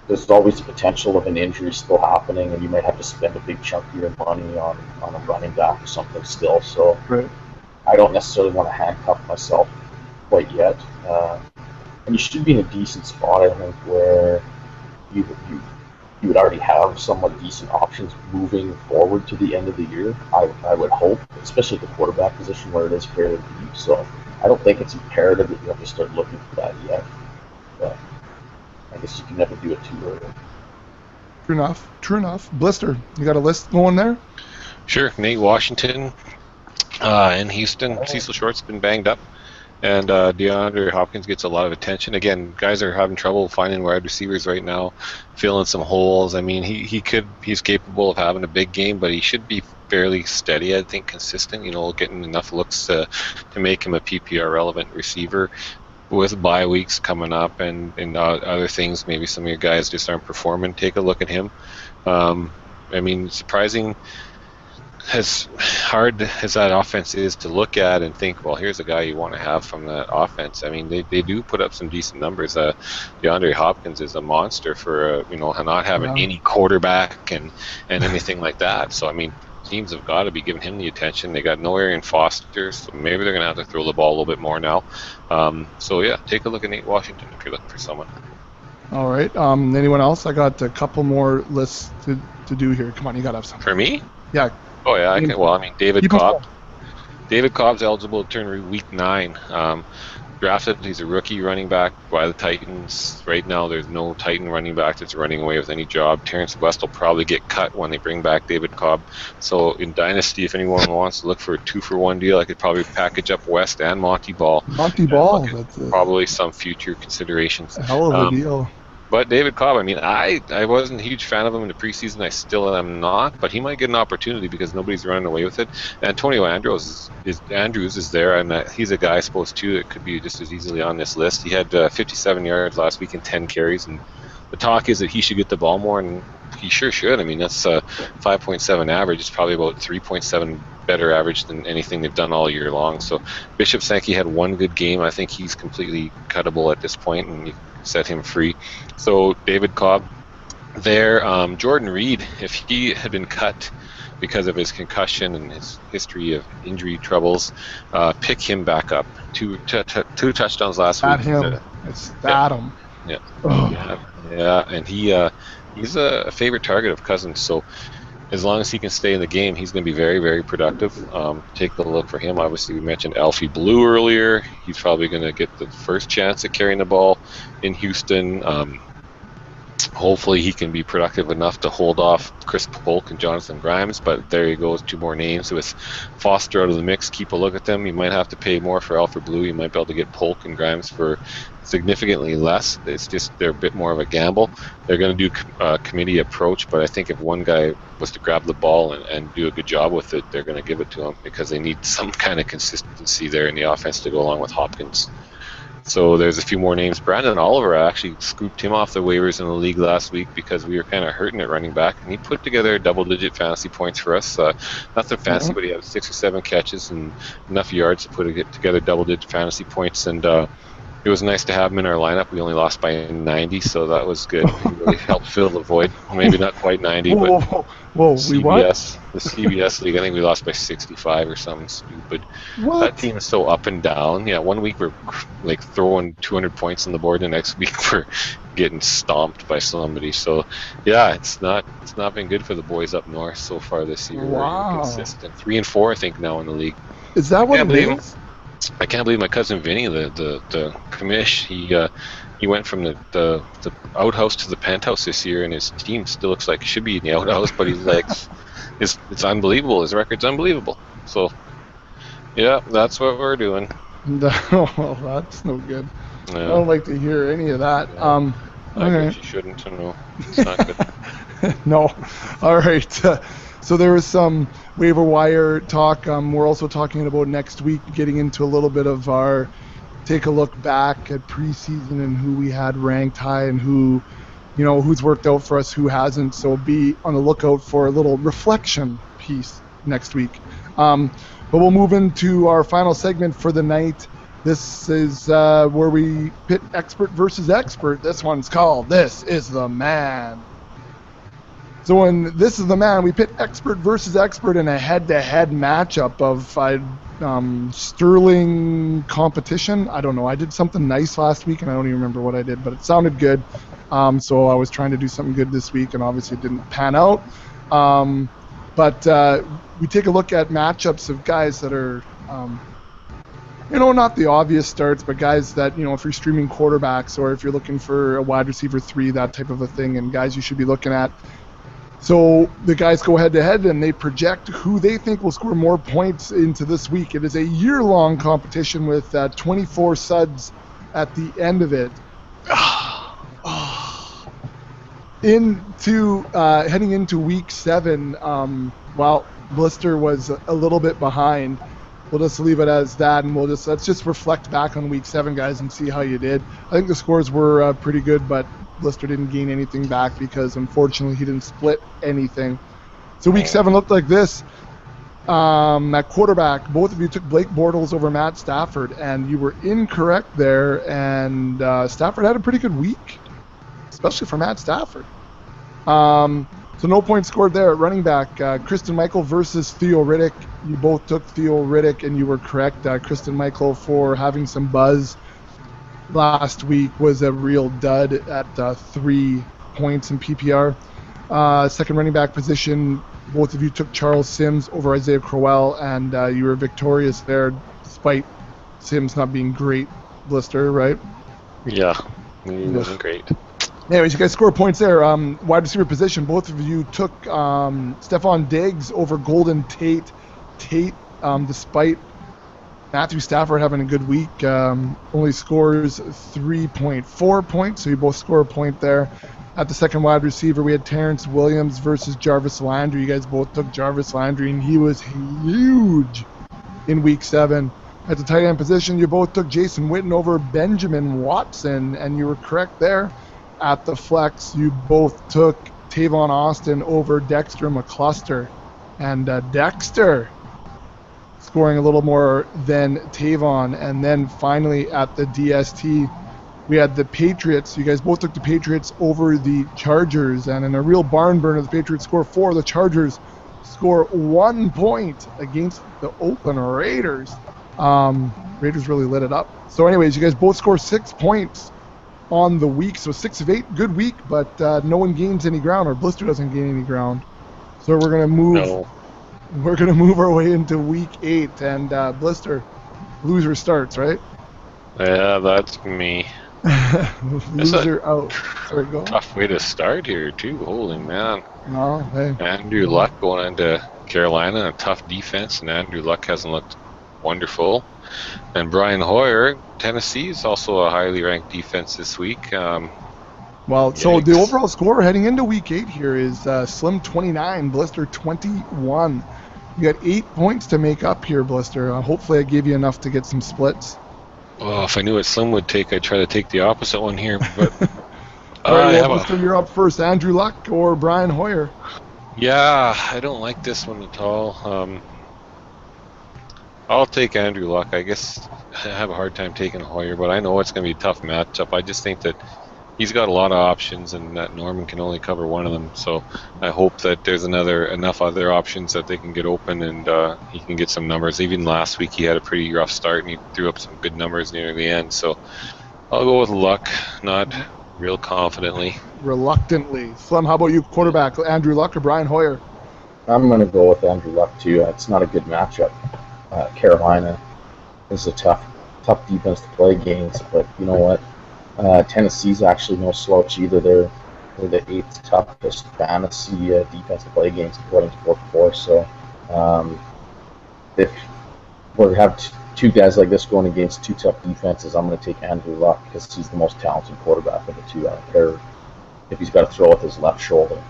[SPEAKER 3] there's always the potential of an injury still happening, and you might have to spend a big chunk of your money on a running back or something still. So
[SPEAKER 1] Right.
[SPEAKER 3] I don't necessarily want to handcuff myself quite yet. And you should be in a decent spot, I think, where you would already have somewhat decent options moving forward to the end of the year. I would hope, especially at the quarterback position where it is fairly deep. So I don't think it's imperative that you have to start looking for that yet. But I guess you can never do it too early.
[SPEAKER 1] True enough. True enough. Blister, you got a list going there?
[SPEAKER 2] Sure. Nate Washington in Houston. Cecil Short's been banged up. And DeAndre Hopkins gets a lot of attention. Again, guys are having trouble finding wide receivers right now, filling some holes. I mean, he's capable of having a big game, but he should be fairly steady, I think, consistent, you know, getting enough looks to make him a PPR relevant receiver. With bye weeks coming up and other things, maybe some of your guys just aren't performing. Take a look at him. I mean, surprising as hard as that offense is to look at and think, well, here's a guy you want to have from that offense. I mean, they do put up some decent numbers. DeAndre Hopkins is a monster for not having any quarterback and anything like that. So I mean, teams have got to be giving him the attention. They got no Arian Foster, so maybe they're going to have to throw the ball a little bit more now. So yeah, take a look at Nate Washington if you're looking for someone.
[SPEAKER 1] All right. Anyone else? I got a couple more lists to do here. Come on, you got to have something.
[SPEAKER 2] For me?
[SPEAKER 1] Yeah.
[SPEAKER 2] Oh yeah, I can. Well, I mean, David Cobb. David Cobb's eligible to turn week 9. Drafted, he's a rookie running back by the Titans. Right now, there's no Titan running back that's running away with any job. Terrence West will probably get cut when they bring back David Cobb. So in Dynasty, if anyone wants to look for a 2-for-1 deal, I could probably package up West and Monty Ball.
[SPEAKER 1] Monty Ball, that's
[SPEAKER 2] probably some future considerations.
[SPEAKER 1] A hell of a deal.
[SPEAKER 2] But David Cobb, I mean, I wasn't a huge fan of him in the preseason. I still am not. But he might get an opportunity because nobody's running away with it. Antonio Andrews is there, and he's a guy, I suppose, too, that could be just as easily on this list. He had 57 yards last week and 10 carries, and the talk is that he should get the ball more, and he sure should. I mean, that's a 5.7 average. It's probably about 3.7 better average than anything they've done all year long. So Bishop Sankey had one good game. I think he's completely cuttable at this point, and you set him free. So David Cobb there. Jordan Reed, if he had been cut because of his concussion and his history of injury troubles, pick him back up. Two touchdowns last week.
[SPEAKER 1] It's Adam.
[SPEAKER 2] Yeah. Yeah, and he's a favorite target of Cousins. So as long as he can stay in the game, he's going to be very, very productive. Take a look for him. Obviously, we mentioned Alfie Blue earlier. He's probably going to get the first chance at carrying the ball in Houston. Hopefully, he can be productive enough to hold off Chris Polk and Jonathan Grimes. But there you go, 2 more names. With Foster out of the mix, keep a look at them. You might have to pay more for Alfred Blue. You might be able to get Polk and Grimes for significantly less. It's just they're a bit more of a gamble. They're going to do a committee approach, but I think if one guy was to grab the ball and do a good job with it, they're going to give it to him because they need some kind of consistency there in the offense to go along with Hopkins. So there's a few more names. Brandon Oliver, I actually scooped him off the waivers in the league last week because we were kind of hurting at running back, and he put together double-digit fantasy points for us. Nothing fancy, but he had 6 or 7 catches and enough yards to put together double-digit fantasy points, and it was nice to have him in our lineup. We only lost by 90, so that was good. He really helped fill the void. Maybe not quite 90, but CBS, the CBS league, I think we lost by 65 or something stupid.
[SPEAKER 1] What?
[SPEAKER 2] That team is so up and down. Yeah, one week we're like throwing 200 points on the board, the next week we're getting stomped by somebody. So yeah, it's not been good for the boys up north so far this year.
[SPEAKER 1] Wow.
[SPEAKER 2] They're inconsistent. 3-4, I think, now in the league.
[SPEAKER 1] Is that what it is?
[SPEAKER 2] I can't believe my cousin Vinny, the commish, he went from the outhouse to the penthouse this year, and his team still looks like it should be in the outhouse, but he's like, it's unbelievable. His record's unbelievable. So, yeah, that's what we're doing.
[SPEAKER 1] No, that's no good.
[SPEAKER 2] Yeah.
[SPEAKER 1] I don't like to hear any of that.
[SPEAKER 2] I
[SPEAKER 1] Okay.
[SPEAKER 2] guess you shouldn't know. It's not good.
[SPEAKER 1] No. All right. So there was some waiver wire talk. We're also talking about next week getting into a little bit of our take a look back at preseason and who we had ranked high and who, who's worked out for us, who hasn't. So be on the lookout for a little reflection piece next week. But we'll move into our final segment for the night. This is where we pit expert versus expert. This one's called This is the Man. So in This is the Man, we pit expert versus expert in a head-to-head matchup of sterling competition. I don't know. I did something nice last week, and I don't even remember what I did, but it sounded good. So I was trying to do something good this week, and obviously it didn't pan out. But we take a look at matchups of guys that are, not the obvious starts, but guys that, if you're streaming quarterbacks or if you're looking for a wide receiver 3, that type of a thing, and guys you should be looking at. So the guys go head-to-head, and they project who they think will score more points into this week. It is a year-long competition with 24 suds at the end of it. Heading into week 7, Blister was a little bit behind. We'll just leave it as that, and let's just reflect back on week 7, guys, and see how you did. I think the scores were pretty good, but Blister didn't gain anything back because, unfortunately, he didn't split anything. So week 7 looked like this. At quarterback, both of you took Blake Bortles over Matt Stafford, and you were incorrect there, and Stafford had a pretty good week, especially for Matt Stafford. So no points scored there at running back. Kristen Michael versus Theo Riddick. You both took Theo Riddick, and you were correct. Kristen Michael, for having some buzz last week, was a real dud at 3 points in PPR. Second running back position, both of you took Charles Sims over Isaiah Crowell, and you were victorious there despite Sims not being great, Blister, right?
[SPEAKER 2] Yeah, he wasn't great.
[SPEAKER 1] Anyways, you guys score points there. Wide receiver position, both of you took Stephon Diggs over Golden Tate. Despite Matthew Stafford having a good week, only scores 3.4 points, so you both score a point there. At the second wide receiver, we had Terrence Williams versus Jarvis Landry. You guys both took Jarvis Landry, and he was huge in week 7. At the tight end position, you both took Jason Witten over Benjamin Watson, and you were correct there. At the flex, you both took Tavon Austin over Dexter McCluster, and Dexter scoring a little more than Tavon. And then finally at the DST, we had the Patriots. You guys both took the Patriots over the Chargers, and in a real barn burner, the Patriots score 4. The Chargers score 1 point against the Oakland Raiders. Raiders really lit it up. So anyways, you guys both score 6 points on the week, so 6 of 8, good week, but no one gains any ground, or Blister doesn't gain any ground. So we're gonna move. We're gonna move our way into week 8, and Blister, loser starts, right?
[SPEAKER 2] Yeah, that's me.
[SPEAKER 1] Loser out. Sorry, go on.
[SPEAKER 2] Tough way to start here too. Holy man.
[SPEAKER 1] Oh, hey.
[SPEAKER 2] Andrew Luck going into Carolina, a tough defense, and Andrew Luck hasn't looked wonderful. And Brian Hoyer, Tennessee is also a highly ranked defense this week. So
[SPEAKER 1] the overall score heading into week 8 here is Slim 29, Blister 21. You got 8 points to make up here, Blister. Hopefully I gave you enough to get some splits.
[SPEAKER 2] Well, if I knew what Slim would take, I'd try to take the opposite one here. But
[SPEAKER 1] all right, Blister, you're up first. Andrew Luck or Brian Hoyer?
[SPEAKER 2] Yeah, I don't like this one at all. I'll take Andrew Luck. I guess I have a hard time taking Hoyer, but I know it's going to be a tough matchup. I just think that he's got a lot of options, and that Norman can only cover one of them. So I hope that there's enough other options that they can get open, and he can get some numbers. Even last week he had a pretty rough start, and he threw up some good numbers near the end. So I'll go with Luck, not real confidently.
[SPEAKER 1] Reluctantly. Slim, how about you, quarterback? Andrew Luck or Brian Hoyer?
[SPEAKER 3] I'm going to go with Andrew Luck, too. It's not a good matchup. Carolina is a tough defense to play against, but you know what? Tennessee's actually no slouch either. They're the 8th toughest fantasy defense to play against, according to 4-4. So if we have two guys like this going against 2 tough defenses, I'm going to take Andrew Luck because he's the most talented quarterback of the 2. I don't care if he's got to throw with his left shoulder.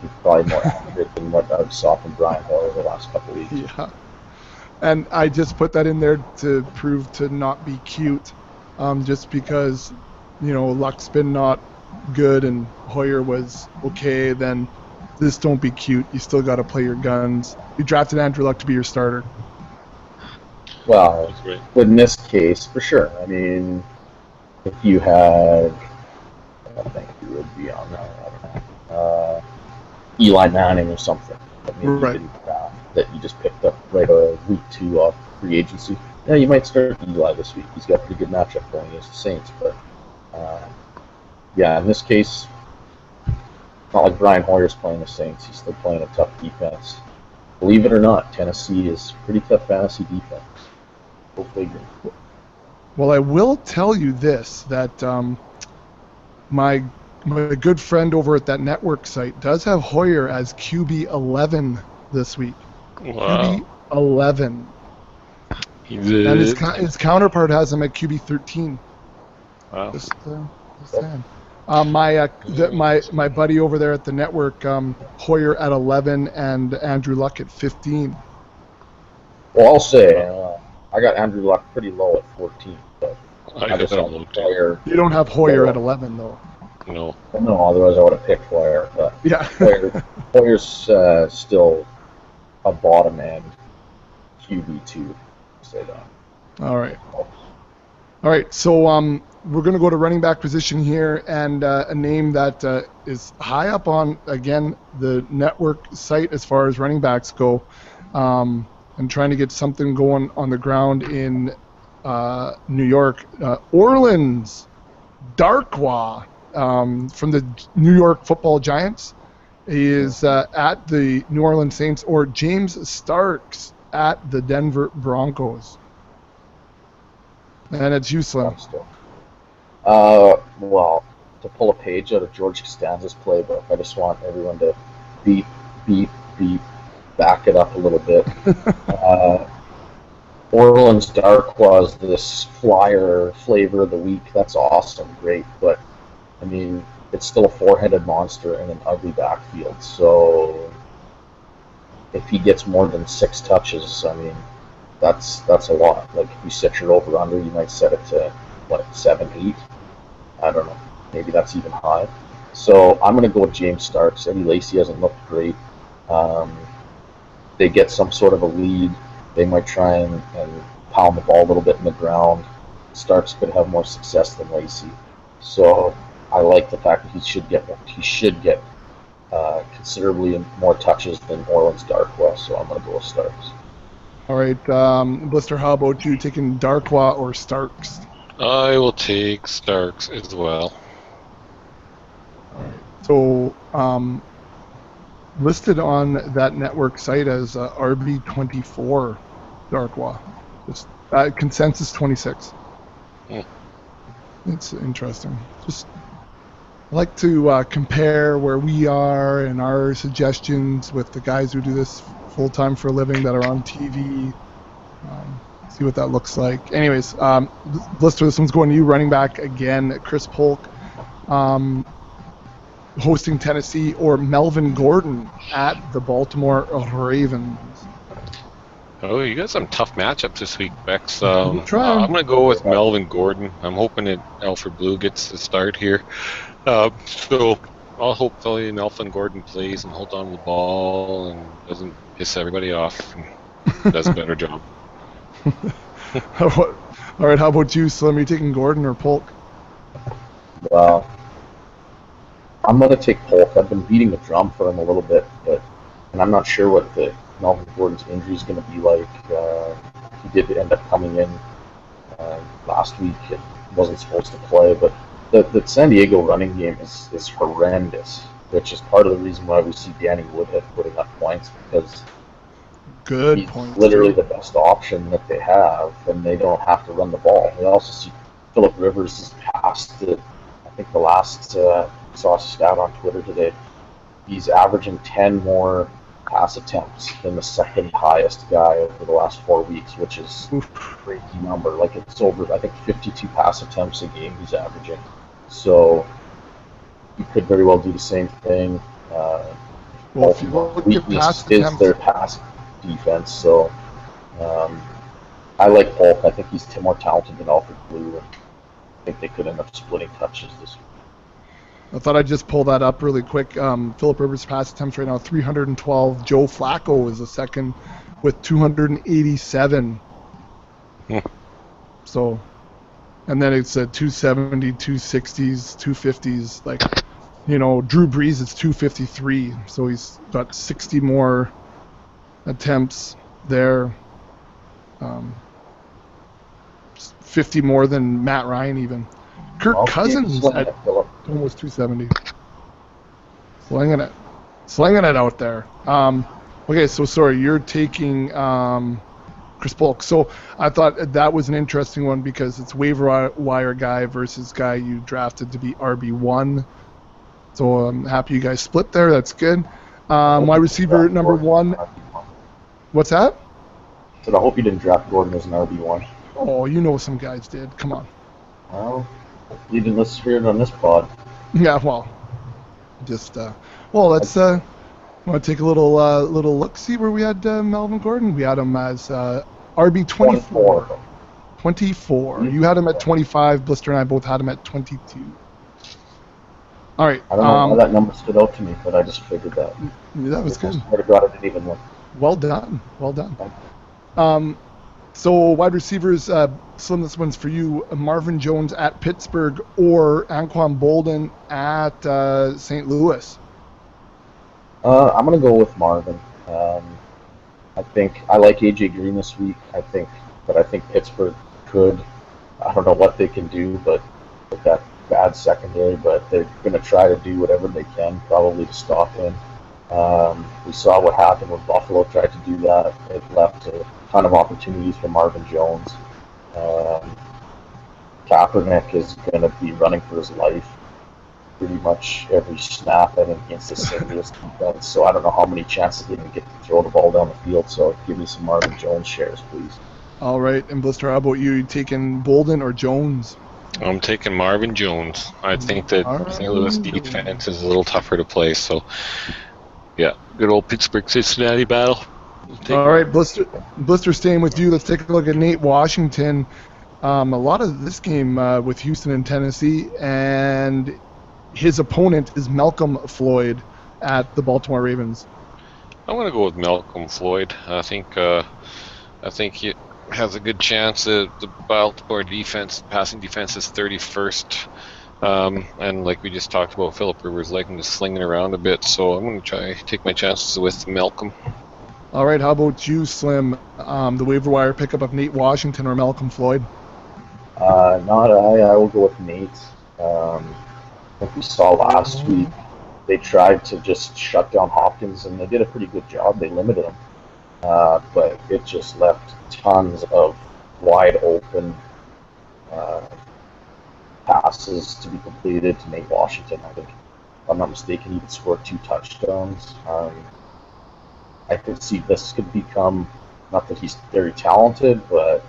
[SPEAKER 3] He's probably more accurate than what I saw from Brian Hoyer the last couple of weeks.
[SPEAKER 1] Yeah. And I just put that in there to prove to not be cute. just because, Luck's been not good and Hoyer was okay, then this don't be cute. You still got to play your guns. You drafted Andrew Luck to be your starter.
[SPEAKER 3] Well, in this case, for sure. I mean, if you had, I think you would be on that. I don't know, Eli Manning or something. That maybe you didn't draft, that you just picked up right week 2 off free agency. Yeah, you might start Eli this week. He's got a pretty good matchup going against the Saints, but yeah, in this case, not like Brian Hoyer's playing the Saints. He's still playing a tough defense. Believe it or not, Tennessee is pretty tough fantasy defense. Go figure.
[SPEAKER 1] Well, I will tell you this, that my good friend over at that network site does have Hoyer as QB 11 this week.
[SPEAKER 2] Wow.
[SPEAKER 1] QB 11. And his counterpart has him at QB 13.
[SPEAKER 2] Wow.
[SPEAKER 1] Just saying. My buddy over there at the network, Hoyer at 11 and Andrew Luck at 15.
[SPEAKER 3] Well, I'll say I got Andrew Luck pretty low at 14, but
[SPEAKER 2] I just have
[SPEAKER 3] Hoyer.
[SPEAKER 1] You don't have Hoyer at 11 though.
[SPEAKER 2] No.
[SPEAKER 3] No, otherwise I would have picked Hoyer. But
[SPEAKER 1] yeah.
[SPEAKER 3] Hoyer's still a bottom end QB2. Say that.
[SPEAKER 1] All right. So we're going to go to running back position here, and a name that is high up on, again, the network site as far as running backs go, and trying to get something going on the ground in New York. Orleans Darkwa from the New York Football Giants. He is at the New Orleans Saints, or James Starks at the Denver Broncos. And it's you, Slim.
[SPEAKER 3] Well, to pull a page out of George Costanza's playbook, I just want everyone to beep, back it up a little bit. Orleans Darkwa, this flyer flavor of the week. That's awesome, great, but I mean, it's still a four-headed monster in an ugly backfield. So if he gets more than 6 touches, I mean, that's a lot. Like if you set your over/under, you might set it to 7, 8. I don't know. Maybe that's even high. So I'm going to go with James Starks. Eddie Lacy hasn't looked great. They get some sort of a lead. They might try and pound the ball a little bit in the ground. Starks could have more success than Lacy. So I like the fact that he should get considerably more touches than Orleans Darkwa. So I'm going to go with Starks.
[SPEAKER 1] All right, Blister, how about you taking Darkwa or Starks?
[SPEAKER 2] I will take Starks as well.
[SPEAKER 1] All right. So listed on that network site as RB24 Darkwa. Just consensus 26. It's interesting. Just I like to compare where we are and our suggestions with the guys who do this full-time for a living that are on TV. See what that looks like. Anyways, Blister, this one's going to you, running back again. Chris Polk hosting Tennessee, or Melvin Gordon at the Baltimore Ravens.
[SPEAKER 2] Oh, you got some tough matchups this week, Bex. I'm going to go with Melvin Gordon. I'm hoping that Alfred Blue gets the start here. So I'll hopefully Melvin Gordon plays and holds on to the ball and doesn't piss everybody off and does a better job.
[SPEAKER 1] All right, how about you, Slim? Are you taking Gordon or Polk?
[SPEAKER 3] Well, I'm going to take Polk. I've been beating the drum for him a little bit, and I'm not sure what the Melvin Gordon's injury is going to be like. He did end up coming in last week. It wasn't supposed to play, but the San Diego running game is horrendous, which is part of the reason why we see Danny Woodhead putting up points, because he's literally the best option that they have, and they don't have to run the ball. We also see Phillip Rivers has passed it. I think the last saw a stat on Twitter today. He's averaging 10 more pass attempts than the second highest guy over the last 4 weeks, which is a crazy number. Like, it's over, I think, 52 pass attempts a game he's averaging. So he could very well do the same thing.
[SPEAKER 1] Well, if you look at
[SPEAKER 3] weakness is their pass defense. So I like Polk. I think he's more talented than Alfred Blue. I think they could end up splitting touches this week.
[SPEAKER 1] I thought I'd just pull that up really quick. Philip Rivers' pass attempts right now 312. Joe Flacco is the second with 287. So, and then it's 270, 260s, 250s. Like, you know, Drew Brees is 253. So he's got 60 more attempts there. 50 more than Matt Ryan even. Kirk Cousins at almost 270. Slinging it out there. Okay, so sorry, you're taking Chris Polk. So I thought that was an interesting one because it's waiver wire guy versus guy you drafted to be RB1. So I'm happy you guys split there. That's good. Wide receiver number 1. What's that?
[SPEAKER 3] I said I hope you didn't draft Gordon as an RB1.
[SPEAKER 1] Oh, you know some guys did. Come on.
[SPEAKER 3] Well, hopefully you didn't listen to it on this pod.
[SPEAKER 1] Yeah, well, just let's want to take a little look, see where we had Melvin Gordon. We had him as RB 24. 24. You had him at 25. Blister and I both had him at 22. All right.
[SPEAKER 3] I don't know why that number stood out to me, but I just figured that.
[SPEAKER 1] That was good.
[SPEAKER 3] I swear to God, I didn't even look.
[SPEAKER 1] Well done. Well done. So wide receivers, Slim, this one's for you. Marvin Jones at Pittsburgh or Anquan Bolden at St. Louis?
[SPEAKER 3] I'm going to go with Marvin. I think I like AJ Green this week. I think Pittsburgh could. I don't know what they can do, but with that bad secondary, but they're going to try to do whatever they can, probably to stop him. We saw what happened when Buffalo tried to do that. It left a ton of opportunities for Marvin Jones. Kaepernick is going to be running for his life pretty much every snap, I think, against the St. Louis defense. So I don't know how many chances they can get to throw the ball down the field. So give me some Marvin Jones shares, please.
[SPEAKER 1] All right. And Blister, how about you? You taking Bolden or Jones?
[SPEAKER 2] I'm taking Marvin Jones. I think that St. Louis defense is a little tougher to play. So, yeah, good old Pittsburgh-Cincinnati battle.
[SPEAKER 1] All right, Blister, staying with you. Let's take a look at Nate Washington. A lot of this game with Houston and Tennessee, and his opponent is Malcolm Floyd at the Baltimore Ravens.
[SPEAKER 2] I'm going to go with Malcolm Floyd. I think he has a good chance. The Baltimore defense, passing defense, is 31st. And like we just talked about, Philip Rivers liking to sling it around a bit, so I'm going to try take my chances with Malcolm.
[SPEAKER 1] All right, how about you, Slim? The waiver wire pickup of Nate Washington or Malcolm Floyd?
[SPEAKER 3] I will go with Nate. Like we saw last week, they tried to just shut down Hopkins, and they did a pretty good job. They limited him. But it just left tons of wide open passes to be completed to Nate Washington. I think, if I'm not mistaken, he could score 2 touchdowns. I could see this could become, not that he's very talented, but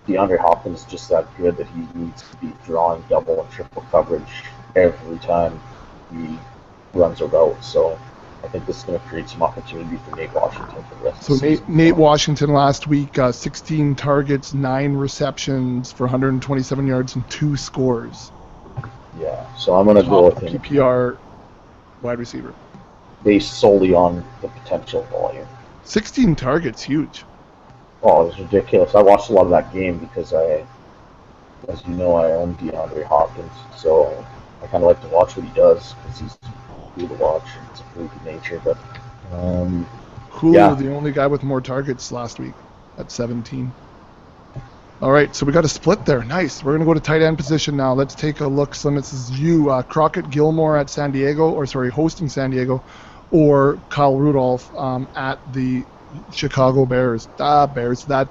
[SPEAKER 3] DeAndre Hopkins is just that good that he needs to be drawing double and triple coverage every time he runs a route. So I think this is going to create some opportunity for Nate Washington for the rest of the season.
[SPEAKER 1] Nate Washington last week, 16 targets, 9 receptions for 127 yards and 2 scores.
[SPEAKER 3] Yeah, so I'm going to go with him.
[SPEAKER 1] PPR wide receiver.
[SPEAKER 3] Based solely on the potential volume.
[SPEAKER 1] 16 targets, huge.
[SPEAKER 3] Oh, it was ridiculous. I watched a lot of that game because as you know, I own DeAndre Hopkins, so I kind of like to watch what he does because he's cool to watch. It's a freaky nature, but
[SPEAKER 1] Julio, the only guy with more targets last week at 17. All right, so we got a split there. Nice. We're going to go to tight end position now. Let's take a look. So this is you, Crockett Gilmore at hosting San Diego, or Kyle Rudolph at the Chicago Bears. Bears. That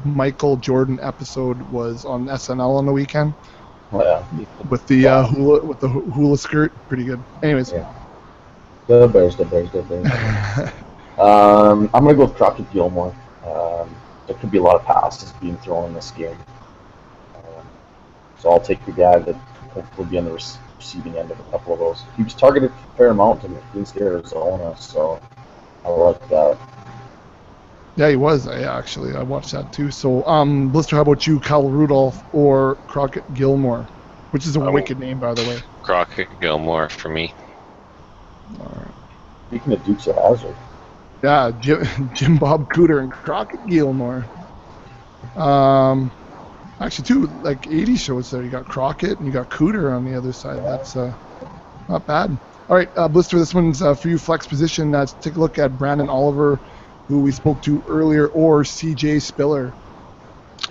[SPEAKER 1] Michael Jordan episode was on SNL on the weekend.
[SPEAKER 3] Oh, yeah.
[SPEAKER 1] With the hula skirt. Pretty good. Anyways.
[SPEAKER 3] Yeah. The Bears. I'm going to go with Crockett Gilmore. There could be a lot of passes being thrown in this game. So I'll take the guy that hopefully be on the receiving end of a couple of those. He was targeted a fair amount against Arizona, so I like that.
[SPEAKER 1] Yeah, he was. I watched that too. So, Blister, how about you, Kyle Rudolph or Crockett Gilmore? Which is a wicked name, by the way.
[SPEAKER 2] Crockett Gilmore for me.
[SPEAKER 1] All right.
[SPEAKER 3] Speaking of Dukes of Hazzard.
[SPEAKER 1] Yeah, Jim Bob Cooter and Crockett Gilmore. Actually, two like 80 shows there. You got Crockett and you got Cooter on the other side. That's not bad. All right, Blister, this one's for you, flex position. Let's take a look at Brandon Oliver, who we spoke to earlier, or CJ Spiller.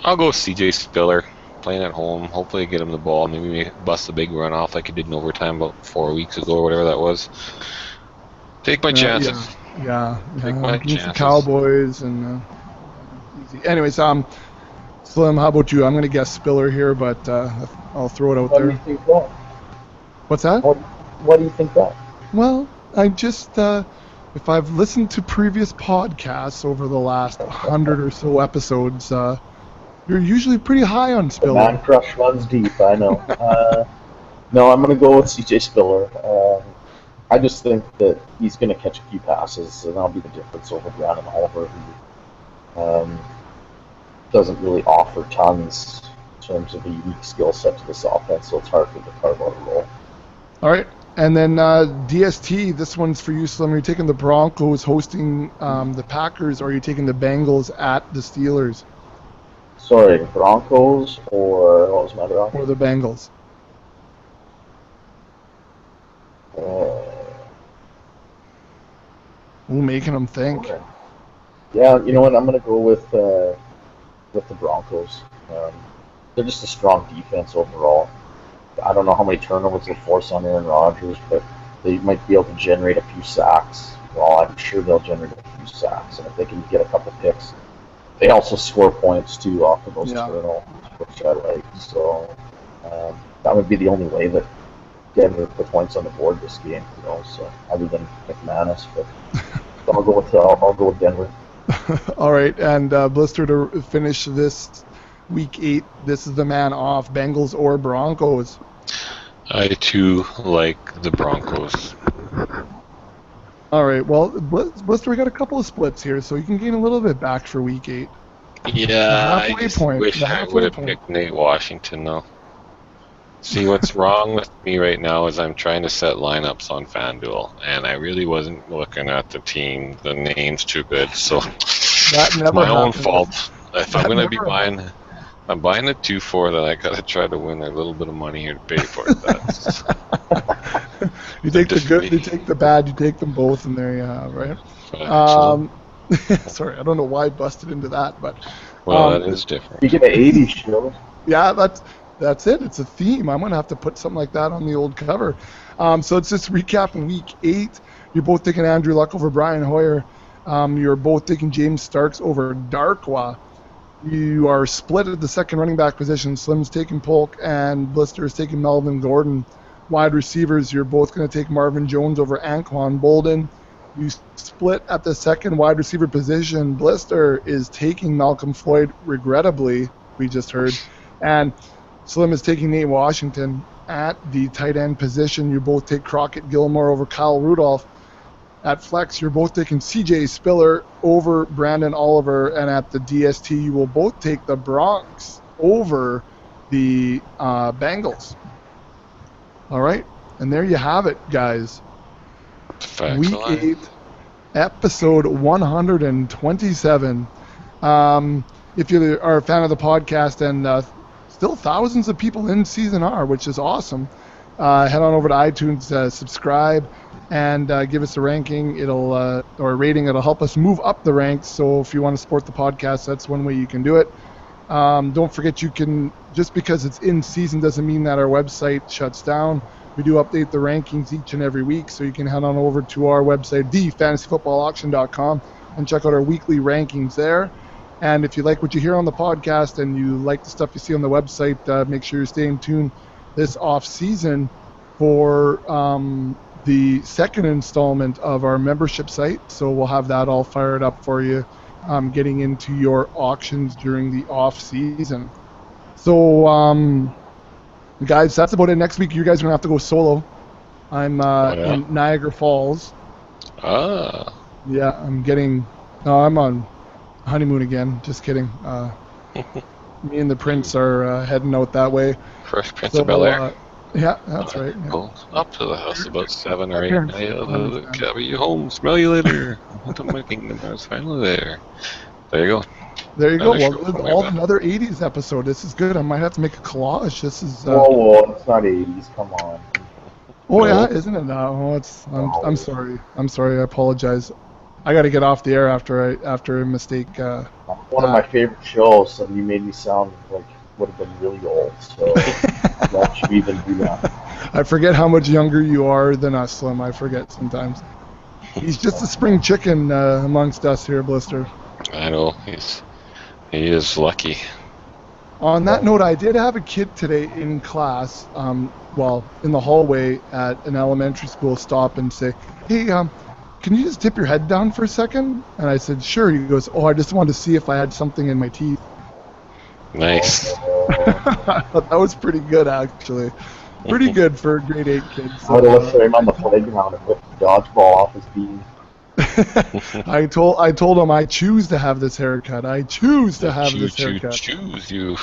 [SPEAKER 2] I'll go with CJ Spiller, playing at home. Hopefully get him the ball. Maybe bust a big run off like he did in overtime about 4 weeks ago or whatever that was. Take my chances.
[SPEAKER 1] Yeah.
[SPEAKER 2] Take my chances.
[SPEAKER 1] Cowboys and easy. Anyways, Slim, how about you? I'm going to guess Spiller here, but I'll throw it out there.
[SPEAKER 3] What do you think that?
[SPEAKER 1] What's that?
[SPEAKER 3] What do you think that?
[SPEAKER 1] Well, I just, if I've listened to previous podcasts over the last 100 or so episodes, you're usually pretty high on Spiller.
[SPEAKER 3] The man crush runs deep, I know. No, I'm going to go with CJ Spiller. I just think that he's going to catch a few passes, and that'll be the difference over Brandon Oliver, who doesn't really offer tons in terms of a unique skill set to this offense, so it's hard for him to carve out a role.
[SPEAKER 1] All right. And then DST, this one's for you, Slim. Are you taking the Broncos hosting the Packers, or are you taking the Bengals at the Steelers?
[SPEAKER 3] Sorry, Broncos or what was my other option?
[SPEAKER 1] Or the Bengals? Making them think.
[SPEAKER 3] Okay. Yeah, you know what? I'm going to go with the Broncos. They're just a strong defense overall. I don't know how many turnovers they'll force on Aaron Rodgers, but they might be able to generate a few sacks. Well, I'm sure they'll generate a few sacks, and if they can get a couple picks, they also score points too off of those turnovers, which I like. So that would be the only way that Denver put points on the board this game, So other than McManus, but I'll go with Denver.
[SPEAKER 1] All right, and Blister, to finish this Week 8, this is the man off, Bengals or Broncos?
[SPEAKER 2] I too like the Broncos.
[SPEAKER 1] All right, well, Blister, we got a couple of splits here, so you can gain a little bit back for Week 8.
[SPEAKER 2] Yeah, I just wish I would have picked Nate Washington, though. See, what's wrong with me right now is I'm trying to set lineups on FanDuel, and I really wasn't looking at the team. The name's too good, so
[SPEAKER 1] that never
[SPEAKER 2] it's my own
[SPEAKER 1] happens.
[SPEAKER 2] fault. If I'm going to be buying... I'm buying a 2-4 that I gotta try to win a little bit of money here to pay for it. That's
[SPEAKER 1] you take the good, you take the bad, you take them both, and there you have, right? Sorry, I don't know why I busted into that, but
[SPEAKER 2] that is different.
[SPEAKER 3] You get an 80 show.
[SPEAKER 1] Yeah, that's it. It's a theme. I'm gonna have to put something like that on the old cover. So let's just recap in Week 8. You're both taking Andrew Luck over Brian Hoyer. You're both taking James Starks over Darkwa. You are split at the second running back position. Slim's taking Polk and Blister is taking Melvin Gordon. Wide receivers, you're both going to take Marvin Jones over Anquan Bolden. You split at the second wide receiver position. Blister is taking Malcolm Floyd, regrettably, we just heard. And Slim is taking Nate Washington. At the tight end position, you both take Crockett Gilmore over Kyle Rudolph. At flex, you're both taking CJ Spiller over Brandon Oliver, and at the DST, you will both take the Bronx over the Bengals. All right, and there you have it, guys. Week 8, episode 127. If you are a fan of the podcast, and still thousands of people in Season R, which is awesome, head on over to iTunes, subscribe, and give us a ranking. Or a rating. It'll help us move up the ranks. So if you want to support the podcast, that's one way you can do it. Don't forget, you can, just because it's in season doesn't mean that our website shuts down. We do update the rankings each and every week, so you can head on over to our website, thefantasyfootballauction.com, and check out our weekly rankings there. And if you like what you hear on the podcast and you like the stuff you see on the website, make sure you're staying tuned this off season for the second installment of our membership site. So we'll have that all fired up for you, getting into your auctions during the off season. So guys, that's about it. Next week you guys are gonna have to go solo. I'm in Niagara Falls.
[SPEAKER 2] Yeah,
[SPEAKER 1] I'm honeymoon again. Just kidding. Me and the prince are heading out that way.
[SPEAKER 2] Fresh Prince of Bel-Air.
[SPEAKER 1] Yeah, that's right. Yeah.
[SPEAKER 2] Go up to the house about 7 or 8.
[SPEAKER 1] Parents
[SPEAKER 2] I'll carry you home. Smell you later. Into my kingdom. I was finally there. There you go.
[SPEAKER 1] There you go.
[SPEAKER 2] Another
[SPEAKER 1] Well,
[SPEAKER 2] show for
[SPEAKER 1] all
[SPEAKER 2] my
[SPEAKER 1] another 80s episode. This is good. I might have to make a collage. This is.
[SPEAKER 3] Whoa, it's not 80s. Come on.
[SPEAKER 1] Oh
[SPEAKER 2] No.
[SPEAKER 1] yeah, isn't it? Oh, it's. I'm sorry. I'm sorry. I apologize. I got to get off the air after a mistake.
[SPEAKER 3] One of my favorite shows, and you made me sound like would have been really old. So why should we even do that?
[SPEAKER 1] I forget how much younger you are than us, Slim. I forget sometimes. He's just a spring chicken amongst us here, Blister.
[SPEAKER 2] I know. He is lucky.
[SPEAKER 1] On that note, I did have a kid today in class, in the hallway at an elementary school, stop and say, "Hey, can you just tip your head down for a second?" And I said, "Sure." He goes, "Oh, I just wanted to see if I had something in my teeth."
[SPEAKER 2] Nice.
[SPEAKER 1] I thought that was pretty good, actually. Pretty good for a grade 8 kid.
[SPEAKER 3] I would have left him on the playground and whipped the dodgeball off his bean.
[SPEAKER 1] I told him I choose to have this haircut. I choose to have this haircut.
[SPEAKER 2] Choose you.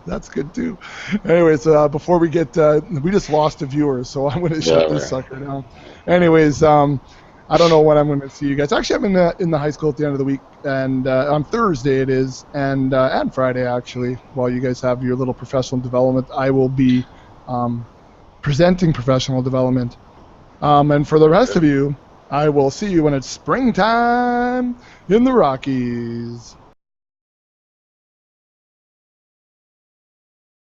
[SPEAKER 1] That's good too. Anyways, before we get, we just lost a viewer, so I'm going to shut this sucker down. Anyways, I don't know when I'm going to see you guys. Actually, I'm in the high school at the end of the week, and on Thursday it is, and Friday actually. While you guys have your little professional development, I will be presenting professional development. And for the rest of you, I will see you when it's springtime in the Rockies.